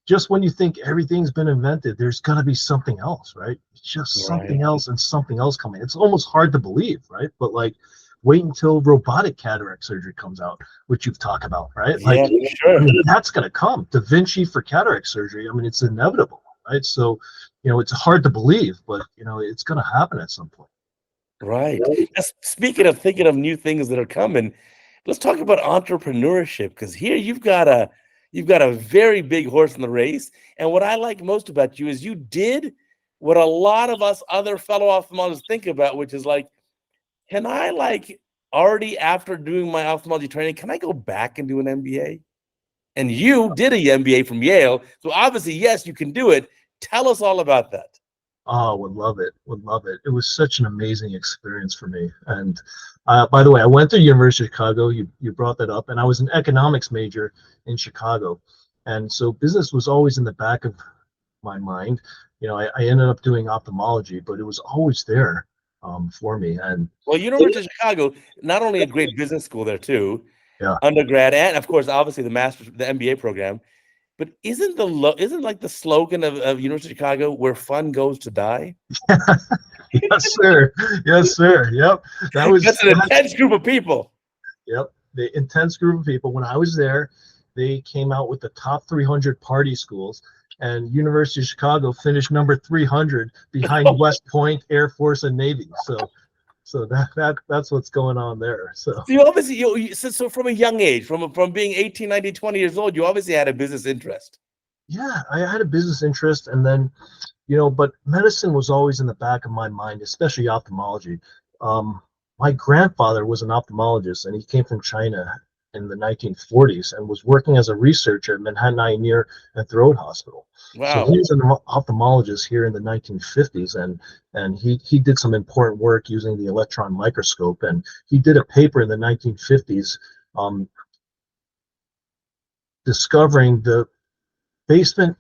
just when you think everything's been invented, there's going to be something else, right? Just something else and something else coming. It's almost hard to believe, right? But like, wait until robotic cataract surgery comes out, which you've talked about, right? Like, yeah, sure. I mean, that's going to come. Da Vinci for cataract surgery. I mean, it's inevitable, right? So, it's hard to believe, but, it's going to happen at some point. Right. Speaking of thinking of new things that are coming, let's talk about entrepreneurship, because here you've got a You've got a very big horse in the race. And what I like most about you is you did what a lot of us other fellow ophthalmologists think about, which is like, can I like already after doing my ophthalmology training, can I go back and do an MBA? And you did a MBA from Yale. So obviously, yes, you can do it. Tell us all about that. Oh, would love it. Would love it. It was such an amazing experience for me. And by the way, I went to University of Chicago. You brought that up, and I was an economics major in Chicago, and so business was always in the back of my mind. I ended up doing ophthalmology, but it was always there for me. And Well, University of Chicago, not only a great business school there too, yeah, undergrad, and of course, obviously the MBA program. But isn't like the slogan of University of Chicago, where fun goes to die? yes, sir. Yes, sir. Yep, that was That's an intense group of people. Yep, the intense group of people. When I was there, they came out with the top 300 party schools, and University of Chicago finished number 300 behind West Point, Air Force, and Navy. So that's what's going on there. So You obviously so from a young age, from being 18, 19, 20 years old, you obviously had a business interest. yeah, I had a business interest, and then but medicine was always in the back of my mind, especially ophthalmology. My grandfather was an ophthalmologist, and he came from China in the 1940s and was working as a researcher at Manhattan Eye and Ear and Throat Hospital. So Wow. he was an ophthalmologist here in the 1950s, and he did some important work using the electron microscope, and he did a paper in the 1950s discovering the basement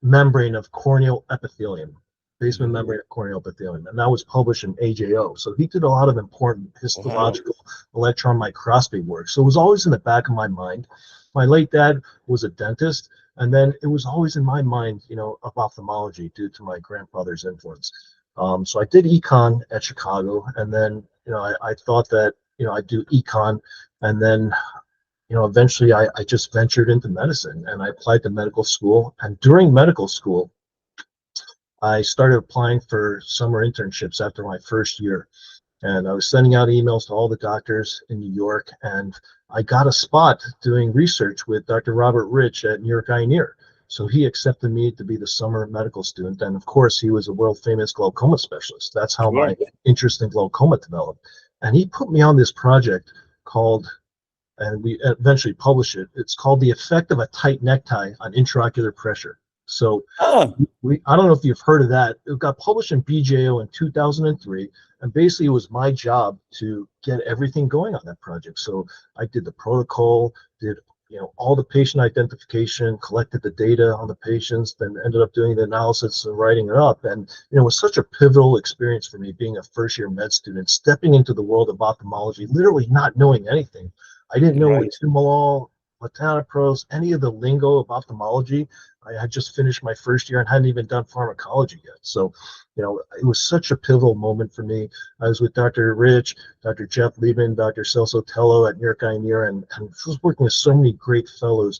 membrane of corneal epithelium, and that was published in AJO. So he did a lot of important Wow. histological electron microscopy work. So it was always in the back of my mind. My late dad was a dentist, and then it was always in my mind, of ophthalmology due to my grandfather's influence. So I did econ at Chicago, and then I thought that I'd do econ, and then eventually I just ventured into medicine and I applied to medical school. And during medical school, I started applying for summer internships after my first year. And I was sending out emails to all the doctors in New York. And I got a spot doing research with Dr. Robert Rich at New York Eye and Ear. So he accepted me to be the summer medical student. And of course, he was a world famous glaucoma specialist. That's how Sure. my interest in glaucoma developed. And he put me on this project called, and we eventually published it. It's called The Effect of a Tight Necktie on Intraocular Pressure. So Oh, I don't know if you've heard of that. It got published in BJO in 2003, and basically it was my job to get everything going on that project. So I did the protocol, did all the patient identification, collected the data on the patients, then ended up doing the analysis and writing it up. And it was such a pivotal experience for me, being a first-year med student, stepping into the world of ophthalmology, literally not knowing anything. I didn't know right. latimolol, latanoprost, any of the lingo of ophthalmology. I had just finished my first year and hadn't even done pharmacology yet. So, it was such a pivotal moment for me. I was with Dr. Rich, Dr. Jeff Liebman, Dr. Celso Tello at New York Eye and Ear, and was working with so many great fellows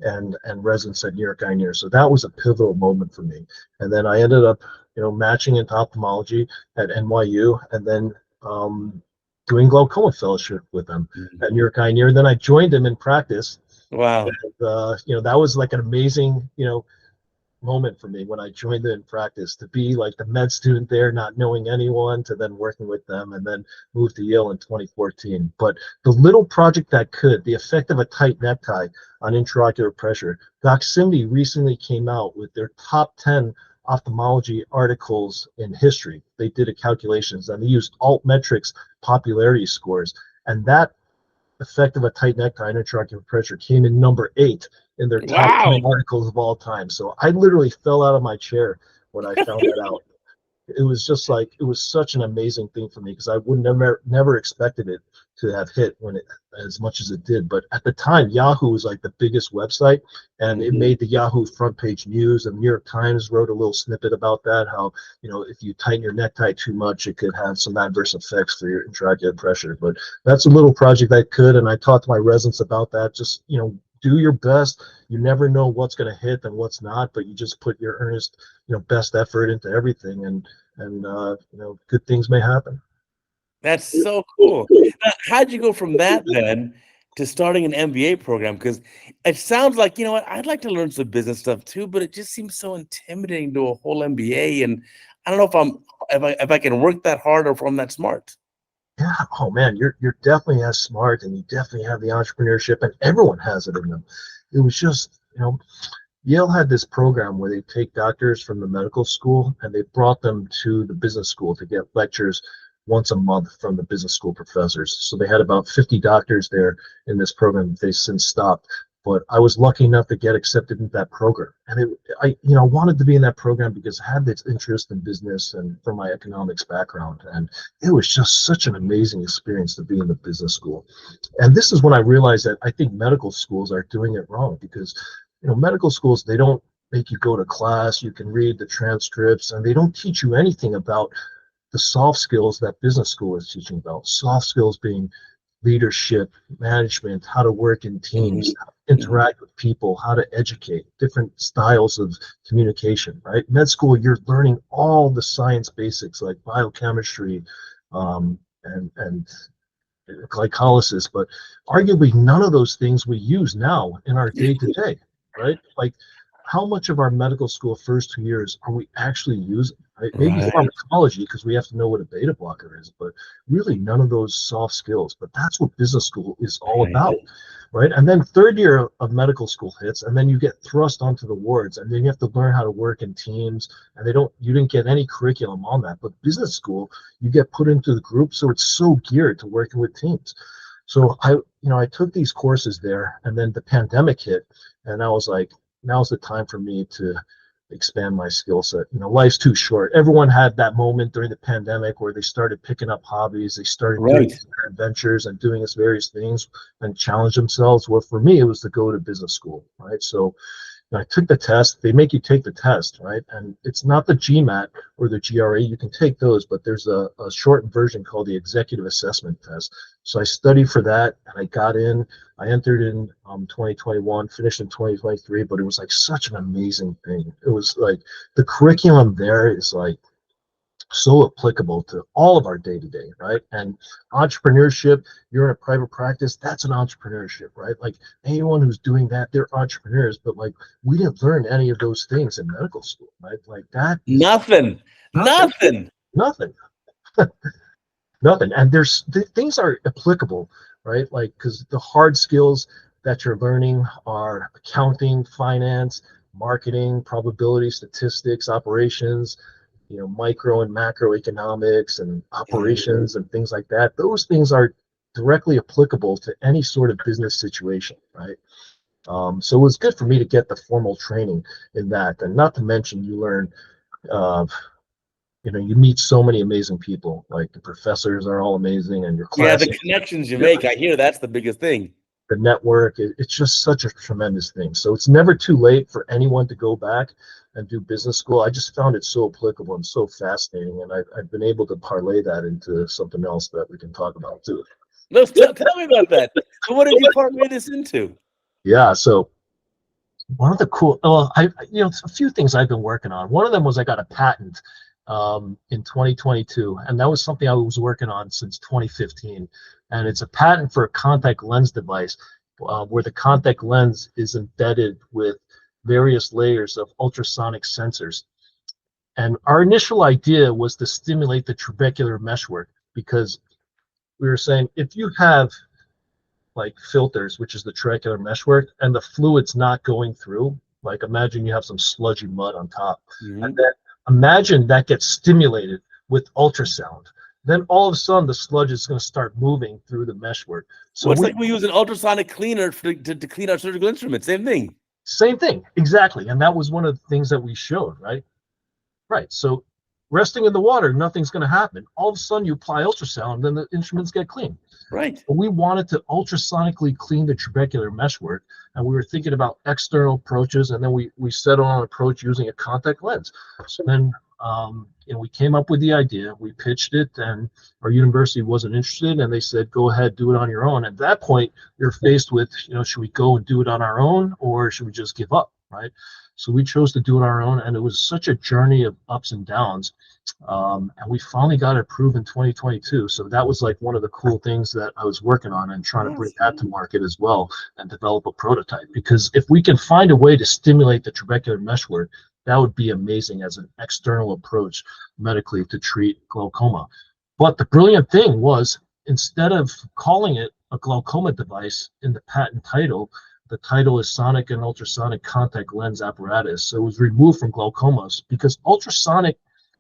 and residents at New York Eye and Ear. So that was a pivotal moment for me. And then I ended up, matching into ophthalmology at NYU, and then doing glaucoma fellowship with them at New York Eye and Ear. And then I joined them in practice. Wow. And, that was like an amazing, moment for me when I joined in practice, to be like the med student there, not knowing anyone, to then working with them, and then moved to Yale in 2014. But the little project that could, the effect of a tight necktie on intraocular pressure, Doximity recently came out with their top 10 ophthalmology articles in history. They did a calculations and they used altmetrics popularity scores, and that effect of a tight necktie and intraocular pressure came in number 8 in their top 10 Wow. articles of all time. So I literally fell out of my chair when I found that out. It was just like, it was such an amazing thing for me, because I would never expected it to have hit when it as much as it did. But at the time, Yahoo was like the biggest website, and it made the Yahoo front page news, and New York Times wrote a little snippet about that, how if you tighten your necktie too much, it could have some adverse effects for your intraocular pressure. But that's a little project I could, and I talked to my residents about that. Just do your best. You never know what's going to hit and what's not, but you just put your earnest best effort into everything, and good things may happen. That's so cool. Now, how'd you go from that then to starting an MBA program? Because it sounds like, you know what, I'd like to learn some business stuff too, but it just seems so intimidating to a whole MBA. And I don't know if I can work that hard or if I'm that smart. Yeah. Oh man, you're definitely as smart, and you definitely have the entrepreneurship, and everyone has it in them. It was just, Yale had this program where they take doctors from the medical school and they brought them to the business school to get lectures once a month from the business school professors. So they had about 50 doctors there in this program. They since stopped, but I was lucky enough to get accepted into that program. And I wanted to be in that program because I had this interest in business and from my economics background. And it was just such an amazing experience to be in the business school. And this is when I realized that I think medical schools are doing it wrong, because medical schools, they don't make you go to class. You can read the transcripts, and they don't teach you anything about the soft skills that business school is teaching about. Soft skills being leadership, management, how to work in teams, how to interact with people, how to educate, different styles of communication, right? Med school, you're learning all the science basics like biochemistry, and glycolysis, but arguably none of those things we use now in our day-to-day, right? Like, how much of our medical school first 2 years are we actually using, right? Maybe pharmacology, because we have to know what a beta blocker is, but really none of those soft skills. But that's what business school is all about, right? And then third year of medical school hits, and then you get thrust onto the wards, and then you have to learn how to work in teams, and you didn't get any curriculum on that. But business school, you get put into the group, so it's so geared to working with teams. So I took these courses there, and then the pandemic hit, and I was like, now's the time for me to expand my skill set. Life's too short. Everyone had that moment during the pandemic where they started picking up hobbies, they started doing adventures and doing these various things and challenge themselves. Well, for me, it was to go to business school, right? So I took the test. They make you take the test, right? And it's not the GMAT or the GRE. You can take those, but there's a shortened version called the Executive Assessment Test. So I studied for that, and I got in. I entered in 2021, finished in 2023, but it was like such an amazing thing. It was like the curriculum there is like so applicable to all of our day-to-day, right? And entrepreneurship, you're in a private practice, that's an entrepreneurship, right? Like, anyone who's doing that, they're entrepreneurs. But like, we didn't learn any of those things in medical school, right? Like that is Nothing. nothing. And things are applicable, right? Like, because the hard skills that you're learning are accounting, finance, marketing, probability, statistics, operations, micro and macroeconomics and operations and things like that. Those things are directly applicable to any sort of business situation, right? So it was good for me to get the formal training in that. And not to mention, you learn, you meet so many amazing people. Like, the professors are all amazing, and your class. Yeah, the connections you make, I hear that's the biggest thing. The network, it's just such a tremendous thing. So it's never too late for anyone to go back and do business school. I just found it so applicable and so fascinating, and I've been able to parlay that into something else that we can talk about too. No, tell me about that. So what did you parlay this into? Yeah, so one of the a few things I've been working on. One of them was I got a patent in 2022, and that was something I was working on since 2015. And it's a patent for a contact lens device where the contact lens is embedded with various layers of ultrasonic sensors. And our initial idea was to stimulate the trabecular meshwork, because we were saying, if you have like filters, which is the trabecular meshwork, and the fluid's not going through, like, imagine you have some sludgy mud on top, and then imagine that gets stimulated with ultrasound. Then all of a sudden, the sludge is going to start moving through the meshwork. So it's like we use an ultrasonic cleaner to clean our surgical instruments. Same thing. Same thing, exactly. And that was one of the things that we showed, right? Right. So resting in the water, nothing's going to happen. All of a sudden, you apply ultrasound, then the instruments get clean. Right. But we wanted to ultrasonically clean the trabecular meshwork, and we were thinking about external approaches, and then we settled on an approach using a contact lens. So then we came up with the idea, we pitched it, and our university wasn't interested, and they said, go ahead, do it on your own. At that point, you're faced with, should we go and do it on our own, or should we just give up? right? So we chose to do it on our own, and it was such a journey of ups and downs. And we finally got it approved in 2022. So that was like one of the cool things that I was working on and trying to bring that to market as well and develop a prototype. Because if we can find a way to stimulate the trabecular meshwork, that would be amazing as an external approach medically to treat glaucoma. But the brilliant thing was, instead of calling it a glaucoma device in the patent title, the title is sonic and ultrasonic contact lens apparatus. So it was removed from glaucomas because ultrasonic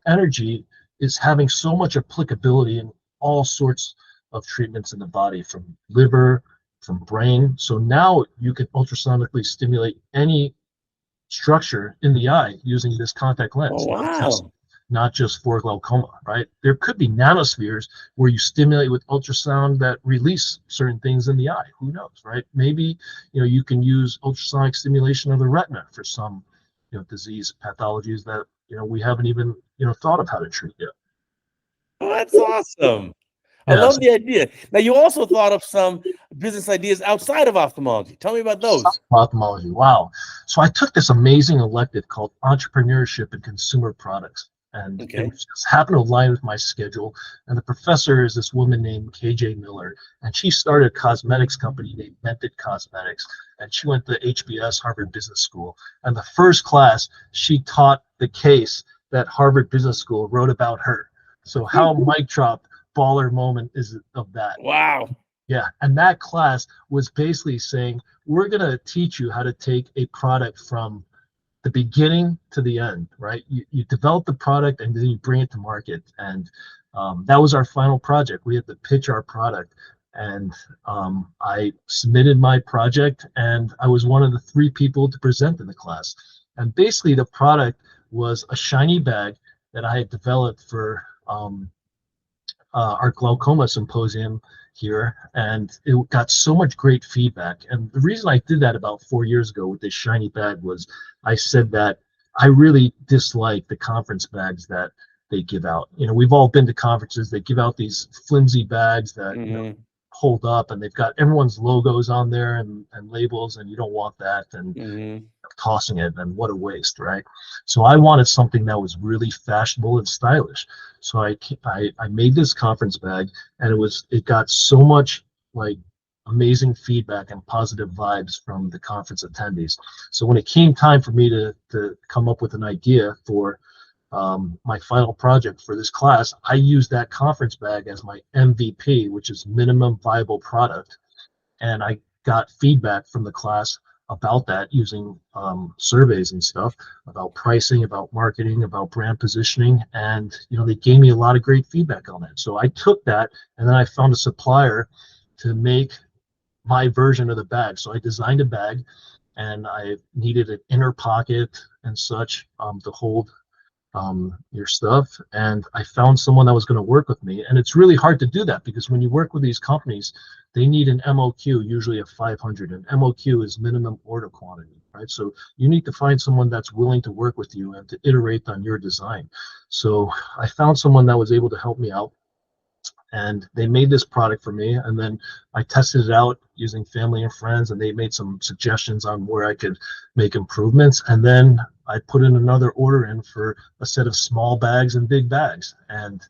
energy is having so much applicability in all sorts of treatments in the body, from liver, from brain. So now you can ultrasonically stimulate any structure in the eye using this contact lens, Oh, wow. not just for glaucoma, right? There could be nanospheres where you stimulate with ultrasound that release certain things in the eye. Who knows, right? Maybe, you can use ultrasonic stimulation of the retina for some, disease pathologies that, we haven't even, thought of how to treat yet. Oh, that's awesome. I Yes. love the idea. Now, you also thought of some business ideas outside of ophthalmology. Tell me about those. Ophthalmology. Wow. So I took this amazing elective called Entrepreneurship and Consumer Products. And it Okay. just happened to align with my schedule. And the professor is this woman named KJ Miller. And she started a cosmetics company named Mented Cosmetics. And she went to HBS, Harvard Business School. And the first class, she taught the case that Harvard Business School wrote about her. So how mic drop baller moment is of that? Wow. Yeah, and that class was basically saying, we're going to teach you how to take a product from the beginning to the end, right? You develop the product and then you bring it to market. And that was our final project. We had to pitch our product. And I submitted my project, and I was one of the 3 people to present in the class. And basically the product was a shiny bag that I had developed for our glaucoma symposium here, and it got so much great feedback. And the reason I did that about 4 years ago with this shiny bag was I said that I really dislike the conference bags that they give out. We've all been to conferences. They give out these flimsy bags that hold up, and they've got everyone's logos on there and labels, and you don't want that. And tossing it, and what a waste, right? So I wanted something that was really fashionable and stylish. So I made this conference bag, and it got so much like amazing feedback and positive vibes from the conference attendees. So when it came time for me to come up with an idea for my final project for this class, I used that conference bag as my MVP, which is minimum viable product. And I got feedback from the class about that using surveys and stuff about pricing, about marketing, about brand positioning. And, they gave me a lot of great feedback on it. So I took that, and then I found a supplier to make my version of the bag. So I designed a bag, and I needed an inner pocket and such to hold your stuff. And I found someone that was going to work with me. And it's really hard to do that because when you work with these companies, they need an MOQ, usually of 500. And MOQ is minimum order quantity, right? So you need to find someone that's willing to work with you and to iterate on your design. So I found someone that was able to help me out, and they made this product for me. And then I tested it out using family and friends, and they made some suggestions on where I could make improvements. And then I put in another order in for a set of small bags and big bags. And,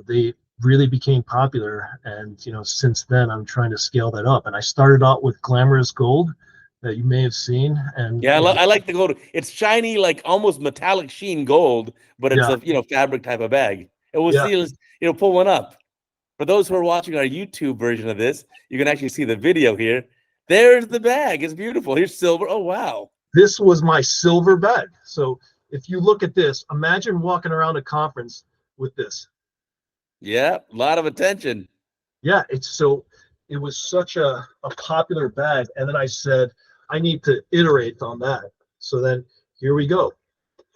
they really became popular. And, since then I'm trying to scale that up. And I started out with glamorous gold that you may have seen. And yeah, I like the gold. It's shiny, like almost metallic sheen gold, but it's yeah, a fabric type of bag. And we'll yeah. see, pull one up. For those who are watching our YouTube version of this, you can actually see the video here. There's the bag. It's beautiful. Here's silver. Oh, wow. This was my silver bag. So if you look at this, imagine walking around a conference with this. Yeah, a lot of attention. Yeah, it was such a popular bag. And then I said, I need to iterate on that. So then here we go.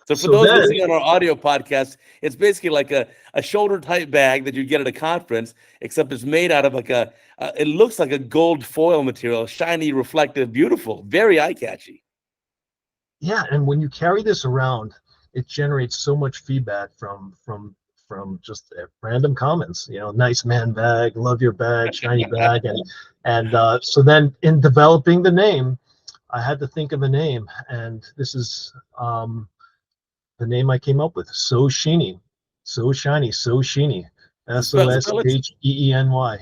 So for those listening on our audio podcast, it's basically like a shoulder type bag that you get at a conference, except it's made out of it looks like a gold foil material, shiny, reflective, beautiful, very eye catchy. Yeah, and when you carry this around, it generates so much feedback from just random comments. Nice man bag, love your bag, shiny bag, and so then in developing the name, I had to think of a name, and this is the name I came up with. So Sheeny, so shiny, so sheeny. Spell it. Sosheny. Sosheny.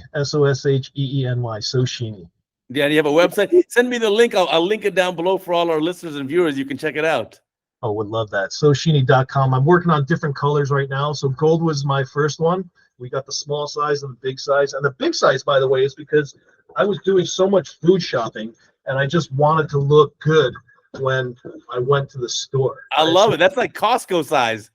So Sheeny. Yeah, you have a website. Send me the link. I'll link it down below for all our listeners and viewers. You can check it out. Oh, would love that. Sosheny.com. I'm working on different colors right now. So gold was my first one. We got the small size and the big size. And the big size, by the way, is because I was doing so much food shopping and I just wanted to look good when I went to the store. I Right? love it. That's like Costco size.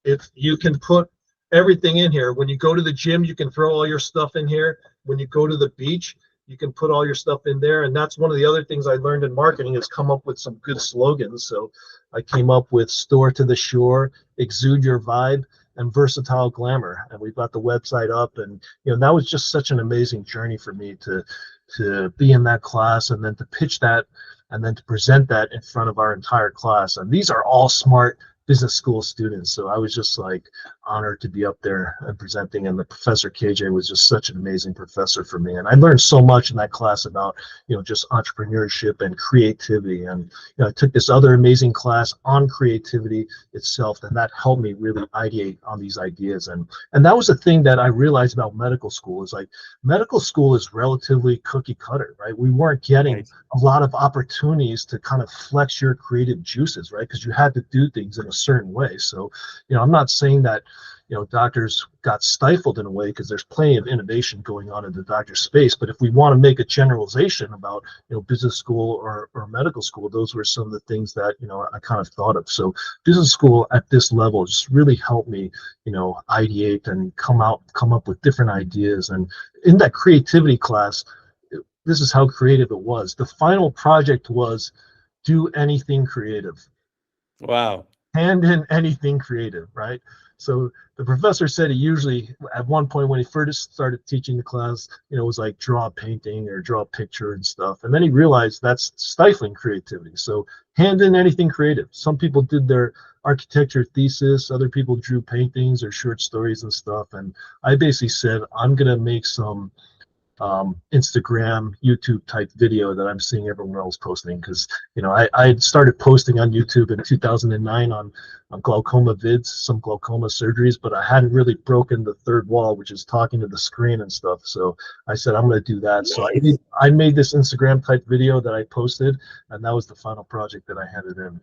If you can put everything in here, when you go to the gym, you can throw all your stuff in here. When you go to the beach, you can put all your stuff in there. And that's one of the other things I learned in marketing is come up with some good slogans. So I came up with store to the shore, exude your vibe, and versatile glamour. And we've got the website up. And that was just such an amazing journey for me to be in that class and then to pitch that and then to present that in front of our entire class. And these are all smart business school students. So I was just like honored to be up there and presenting. And the professor KJ was just such an amazing professor for me. And I learned so much in that class about, just entrepreneurship and creativity. And, I took this other amazing class on creativity itself. And that helped me really ideate on these ideas. And that was the thing that I realized about medical school is like medical school is relatively cookie cutter, right? We weren't getting Right. a lot of opportunities to kind of flex your creative juices, right? Because you had to do things in a certain way. So, I'm not saying that, doctors got stifled in a way because there's plenty of innovation going on in the doctor space. But if we want to make a generalization about, business school or medical school, those were some of the things that, I kind of thought of. So business school at this level just really helped me, ideate and come up with different ideas. And in that creativity class, this is how creative it was. The final project was do anything creative. Wow. Hand in anything creative, right? So the professor said he usually, at one point when he first started teaching the class, it was like draw a painting or draw a picture and stuff. And then he realized that's stifling creativity. So hand in anything creative. Some people did their architecture thesis, other people drew paintings or short stories and stuff. And I basically said, I'm going to make some Instagram, YouTube type video that I'm seeing everyone else posting because I had started posting on YouTube in 2009 on glaucoma vids, some glaucoma surgeries, but I hadn't really broken the third wall, which is talking to the screen and stuff. So I said I'm going to do that. So Nice. I made this Instagram type video that I posted, and that was the final project that I handed in.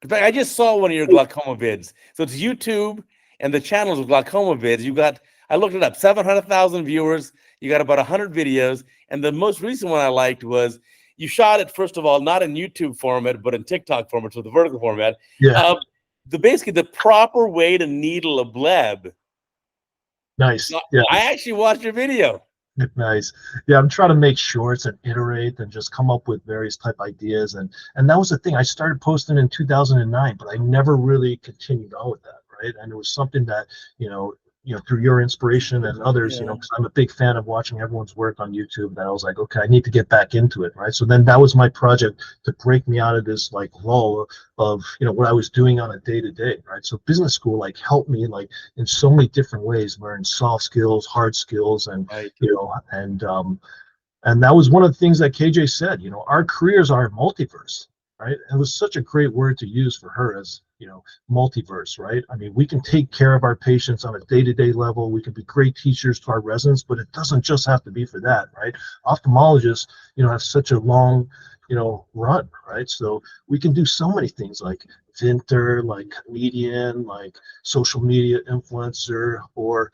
In fact, I just saw one of your glaucoma vids. So it's YouTube and the channels of glaucoma vids. I looked it up, 700,000 viewers. You got about 100 videos. And the most recent one I liked was you shot it, first of all, not in YouTube format, but in TikTok format, so the vertical format. Yeah, Basically the proper way to needle a bleb. nice. So Yeah. I actually watched your video. Nice. Yeah, I'm trying to make shorts and iterate and just come up with various type ideas. And that was the thing. I started posting in 2009, but I never really continued on with that, right? And it was something that, through your inspiration and others, Yeah. because I'm a big fan of watching everyone's work on YouTube, that I was like, okay, I need to get back into it, right? So then that was my project to break me out of this like lull of, what I was doing on a day-to-day, right? So business school like helped me like in so many different ways, learn soft skills, hard skills, and Right. and that was one of the things that KJ said, our careers are multiverse, right? It was such a great word to use for her as, multiverse, right? I mean, we can take care of our patients on a day-to-day level. We can be great teachers to our residents, but it doesn't just have to be for that, right? Ophthalmologists, have such a long, run, right? So we can do so many things like Vinter, like comedian, like social media influencer, or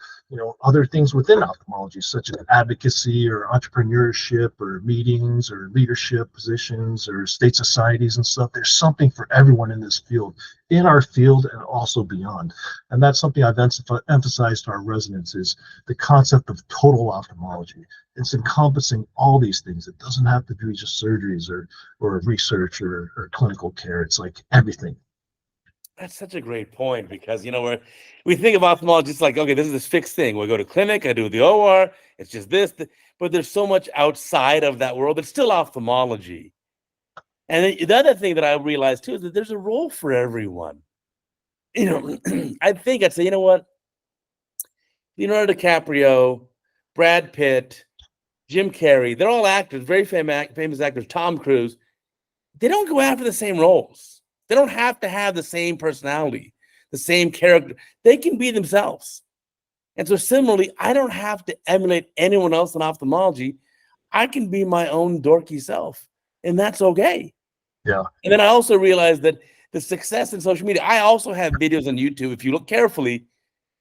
other things within ophthalmology, such as advocacy or entrepreneurship or meetings or leadership positions or state societies and stuff. There's something for everyone in this field, in our field and also beyond. And that's something I've emphasized to our residents is the concept of total ophthalmology. It's encompassing all these things. It doesn't have to be just surgeries or research or clinical care. It's like everything. That's such a great point because we think of ophthalmology just like, okay, this is this fixed thing. We go to clinic, I do the OR, it's just this, but there's so much outside of that world. It's still ophthalmology. And the other thing that I realized too is that there's a role for everyone. I'd say, you know what? Leonardo DiCaprio, Brad Pitt, Jim Carrey, they're all actors, very famous actors, Tom Cruise. they don't go after the same roles. They don't have to have the same personality, the same character. They can be themselves. And so similarly, I don't have to emulate anyone else in ophthalmology. I can be my own dorky self, and that's okay. Yeah. And then I also realized that the success in social media, I also have videos on YouTube. If you look carefully,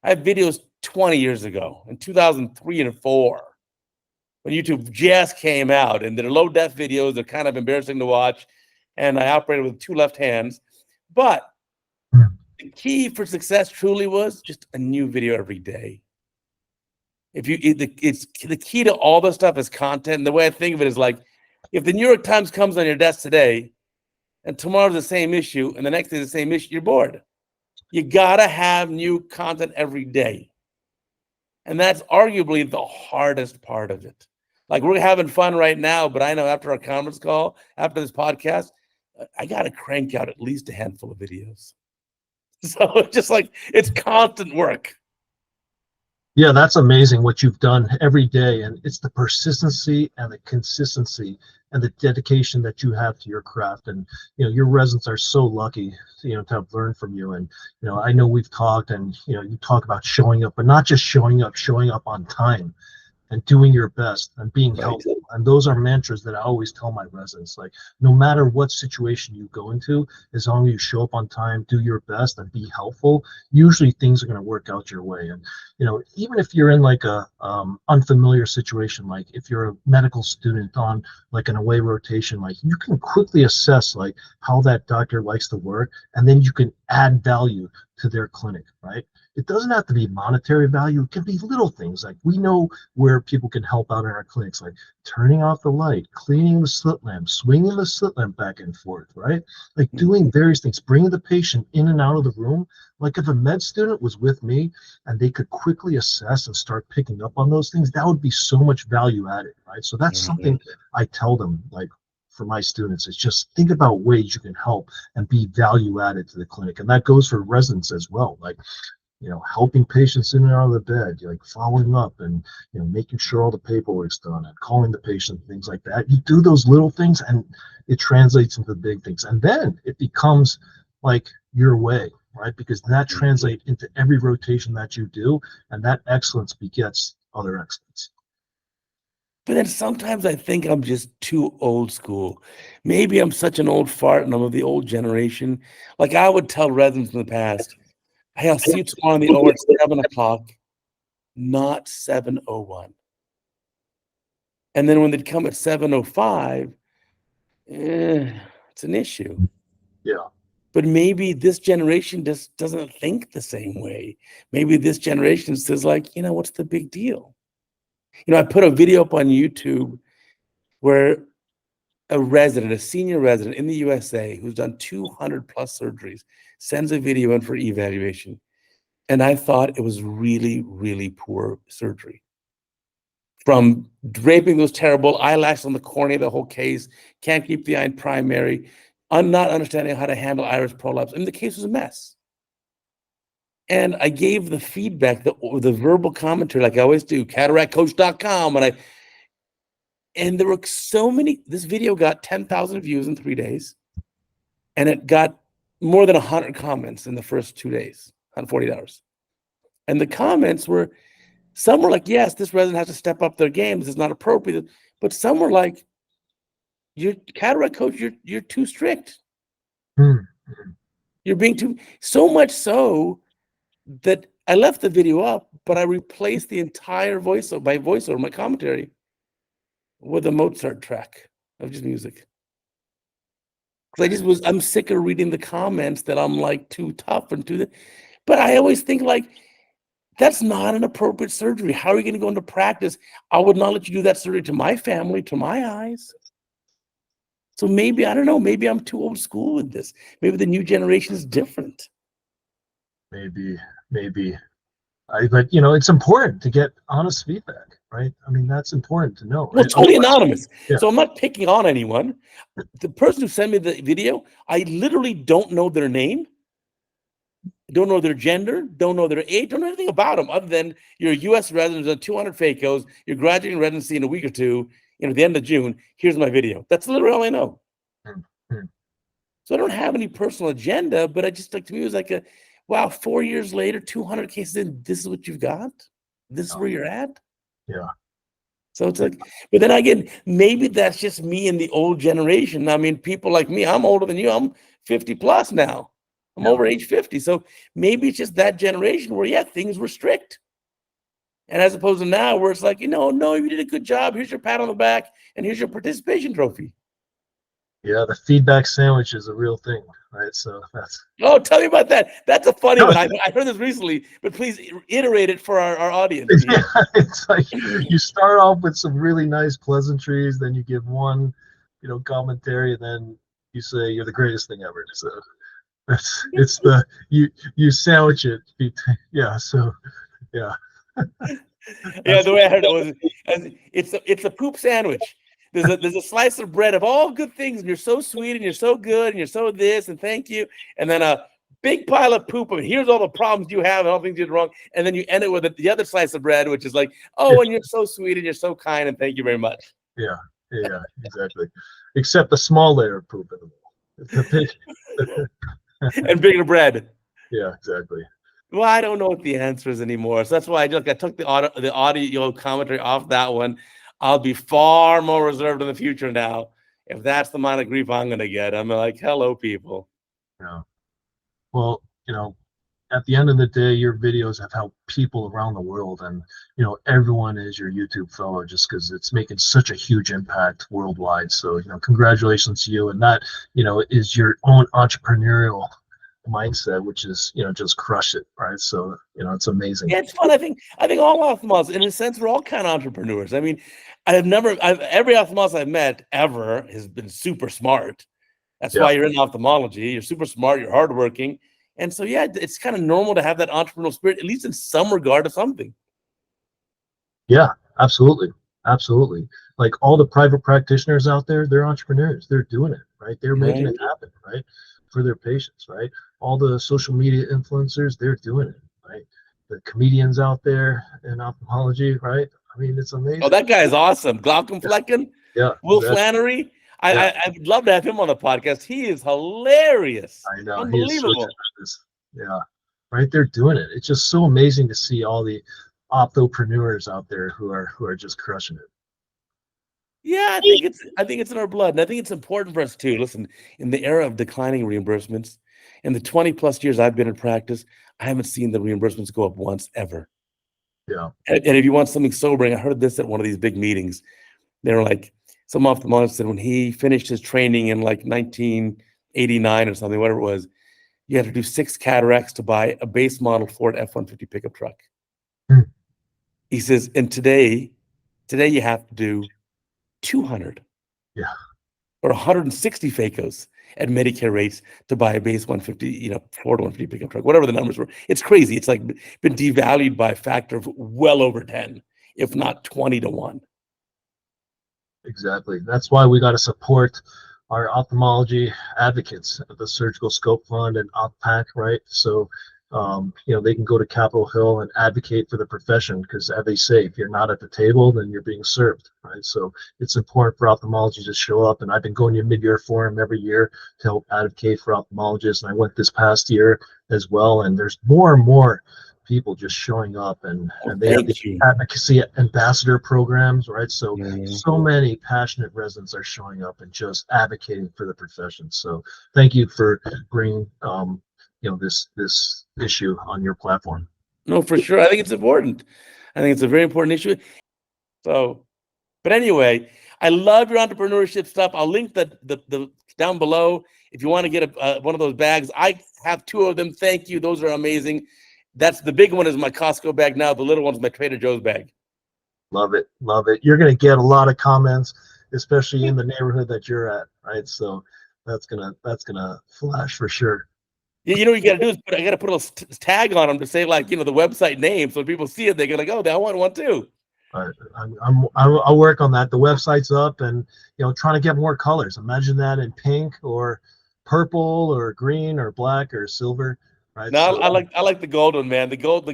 I have videos 20 years ago, in 2003 and 4, when YouTube just came out, and they're low def videos. They're kind of embarrassing to watch. And I operated with 2 left hands. But the key for success truly was just a new video every day. It's the key to all this stuff is content. And the way I think of it is like, if the New York Times comes on your desk today, and tomorrow's the same issue, and the next day the same issue, you're bored. You gotta have new content every day. And that's arguably the hardest part of it. Like, we're having fun right now, but I know after our conference call, after this podcast, I gotta crank out at least a handful of videos. So it's just like, it's constant work. Yeah, that's amazing what you've done every day. And it's the persistency and the consistency and the dedication that you have to your craft. And, your residents are so lucky, to have learned from you. And, I know we've talked and, you talk about showing up, but not just showing up on time and doing your best and being helpful. And those are mantras that I always tell my residents. Like, no matter what situation you go into, as long as you show up on time, do your best, and be helpful, usually things are going to work out your way. And, even if you're in like a unfamiliar situation, like if you're a medical student on like an away rotation, like you can quickly assess like how that doctor likes to work, and then you can add value to their clinic, right? It doesn't have to be monetary value. It can be little things. Like, we know where people can help out in our clinics, like turning off the light, cleaning the slit lamp, swinging the slit lamp back and forth, right? Like doing various things, bringing the patient in and out of the room. Like, if a med student was with me and they could quickly assess and start picking up on those things, that would be so much value added, right? So that's something I tell them, like, for my students, is just think about ways you can help and be value added to the clinic. And that goes for residents as well. Like, helping patients in and out of the bed, like following up and, making sure all the paperwork's done and calling the patient, things like that. You do those little things and it translates into big things. And then it becomes like your way, right? Because that translates into every rotation that you do, and that excellence begets other excellence. But then sometimes I think I'm just too old school. Maybe I'm such an old fart and I'm of the old generation. Like, I would tell residents in the past, hey, I'll see you tomorrow in the OR at 7 o'clock, not 7:01. And then when they'd come at 7:05, it's an issue. Yeah. But maybe this generation just doesn't think the same way. Maybe this generation says, like, what's the big deal? I put a video up on YouTube where a senior resident in the USA who's done 200 plus surgeries sends a video in for evaluation. And I thought it was really, really poor surgery. From draping those terrible eyelashes on the cornea, the whole case, can't keep the eye in primary, not understanding how to handle iris prolapse. The case was a mess. And I gave the feedback, the verbal commentary, like I always do, CataractCoach.com. And there were so many. This video got 10,000 views in 3 days. And it got more than 100 comments in the first 2 days, 140 hours. And the comments were, some were like, yes, this resident has to step up their game. This is not appropriate. But some were like, you're cataract coach, you're too strict. You're being too, so much so that I left the video up, but I replaced the entire voiceover, my commentary, with a Mozart track of just music. Because I'm sick of reading the comments that I'm like too tough and too, but I always think like, that's not an appropriate surgery. How are you going to go into practice? I would not let you do that surgery to my family, to my eyes. So maybe, I don't know, maybe I'm too old school with this. Maybe the new generation is different. Maybe. But it's important to get honest feedback, right? I mean, that's important to know. Well, totally anonymous. Yeah. So I'm not picking on anyone. The person who sent me the video, I literally don't know their name, don't know their gender, don't know their age, don't know anything about them other than you're a U.S. resident on 200 FACOs, you're graduating residency in a week or two, at the end of June, here's my video. That's literally all I know. So I don't have any personal agenda, but I just like, to me, it was like wow, 4 years later, 200 cases in, this is what you've got. This is where you're at. Yeah. So it's like, but then again, maybe that's just me in the old generation. I mean, people like me, I'm older than you. I'm 50 plus now. I'm over age 50. So maybe it's just that generation where, yeah, things were strict. And as opposed to now where it's like, no, you did a good job. Here's your pat on the back and here's your participation trophy. Yeah, the feedback sandwich is a real thing, right? So that's. Oh, tell me about that. That's a funny one. I heard this recently, but please iterate it for our audience. Yeah, it's like you start off with some really nice pleasantries, then you give one, commentary, and then you say you're the greatest thing ever. So it's the you sandwich it. Yeah. So yeah. Yeah, the way I heard it was, it's a poop sandwich. There's a slice of bread of all good things, and you're so sweet, and you're so good, and you're so this, and thank you, and then a big pile of poop, and here's all the problems you have and all things you did wrong, and then you end it with the other slice of bread, which is like, oh, and you're so sweet, and you're so kind, and thank you very much. Yeah, exactly. Except the small layer of poop in the middle. And bigger bread. Yeah, exactly. Well, I don't know what the answer is anymore, so that's why I took the audio commentary off that one. I'll be far more reserved in the future now. If that's the amount of grief I'm going to get, I'm like, hello, people. Yeah. Well, at the end of the day, your videos have helped people around the world, and everyone is your YouTube fellow just because it's making such a huge impact worldwide. So congratulations to you, and that is your own entrepreneurial mindset, which is just crush it, right? So it's amazing. Yeah, it's fun. I think all ophthalmologists, in a sense, we're all kind of entrepreneurs. I mean, every ophthalmologist I've met ever has been super smart. That's why you're in ophthalmology. You're super smart. You're hardworking. And so, yeah, it's kind of normal to have that entrepreneurial spirit, at least in some regard of something. Yeah, absolutely. Absolutely. Like all the private practitioners out there, they're entrepreneurs. They're doing it, right? They're making it happen, right? For their patients, right? All the social media influencers, they're doing it, right? The comedians out there in ophthalmology, right? I mean, it's amazing. Oh, that guy is awesome. Glaucom Flecken. Yeah. Will Flannery. I would love to have him on the podcast. He is hilarious. I know. Unbelievable. Yeah. Right. They're doing it. It's just so amazing to see all the ophtopreneurs out there who are just crushing it. Yeah, I think it's in our blood, and I think it's important for us too. Listen, in the era of declining reimbursements, in the 20 plus years I've been in practice, I haven't seen the reimbursements go up once ever. Yeah. And if you want something sobering, I heard this at one of these big meetings. They were like, some ophthalmologist said when he finished his training in like 1989 or something, whatever it was, you had to do 6 cataracts to buy a base model Ford F-150 pickup truck. He says, and today you have to do 200. Yeah. Or 160 FACOs at Medicare rates to buy a base 150, Ford 150 pickup truck, whatever the numbers were. It's crazy. It's like been devalued by a factor of well over 10, if not 20 to 1. Exactly. That's why we got to support our ophthalmology advocates at the Surgical Scope Fund and OpPac, right? So, they can go to Capitol Hill and advocate for the profession because, as they say, if you're not at the table, then you're being served, right? So it's important for ophthalmology to show up. And I've been going to a mid-year forum every year to help advocate for ophthalmologists. And I went this past year as well. And there's more and more people just showing up, and they have the advocacy ambassador programs, right? So so many passionate residents are showing up and just advocating for the profession. So thank you for bringing this issue on your platform. No, for sure. I think it's important. I think it's a very important issue. So, but anyway, I love your entrepreneurship stuff. I'll link the down below if you want to get one of those bags. I have 2 of them. Thank you. Those are amazing. That's the big one is my Costco bag now. The little one's my Trader Joe's bag. Love it. Love it. You're going to get a lot of comments, especially in the neighborhood that you're at, right? So that's gonna flash for sure. Yeah, you got to do is I got to put a little tag on them to say like, the website name. So when people see it, they go like, oh, I want one too. I'll work on that. The website's up, and trying to get more colors. Imagine that in pink or purple or green or black or silver. Right. No, I like the gold one, man. The gold,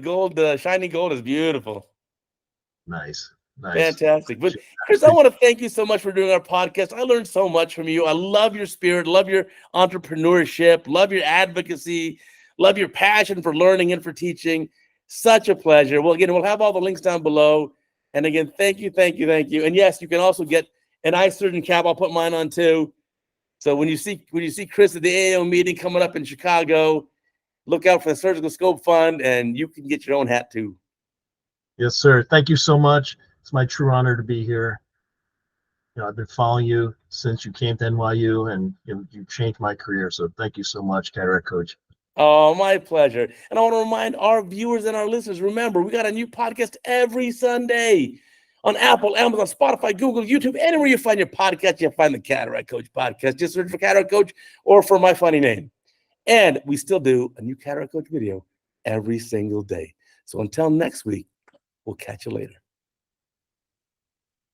shiny gold is beautiful. Nice. Nice. Fantastic. But Chris, I want to thank you so much for doing our podcast. I learned so much from you. I love your spirit, love your entrepreneurship, love your advocacy, love your passion for learning and for teaching. Such a pleasure. Well, again, we'll have all the links down below. And again, thank you, thank you, thank you. And yes, you can also get an eye surgeon cap. I'll put mine on too. So when you see Chris at the AAO meeting coming up in Chicago, look out for the Surgical Scope Fund, and you can get your own hat too. Yes, sir. Thank you so much. It's my true honor to be here. You know, I've been following you since you came to NYU, and you changed my career. So thank you so much, Cataract Coach. Oh, my pleasure. And I want to remind our viewers and our listeners, remember, we got a new podcast every Sunday on Apple, Amazon, Spotify, Google, YouTube, anywhere you find your podcast, you'll find the Cataract Coach podcast. Just search for Cataract Coach or for my funny name. And we still do a new Cataract Coach video every single day. So until next week, we'll catch you later.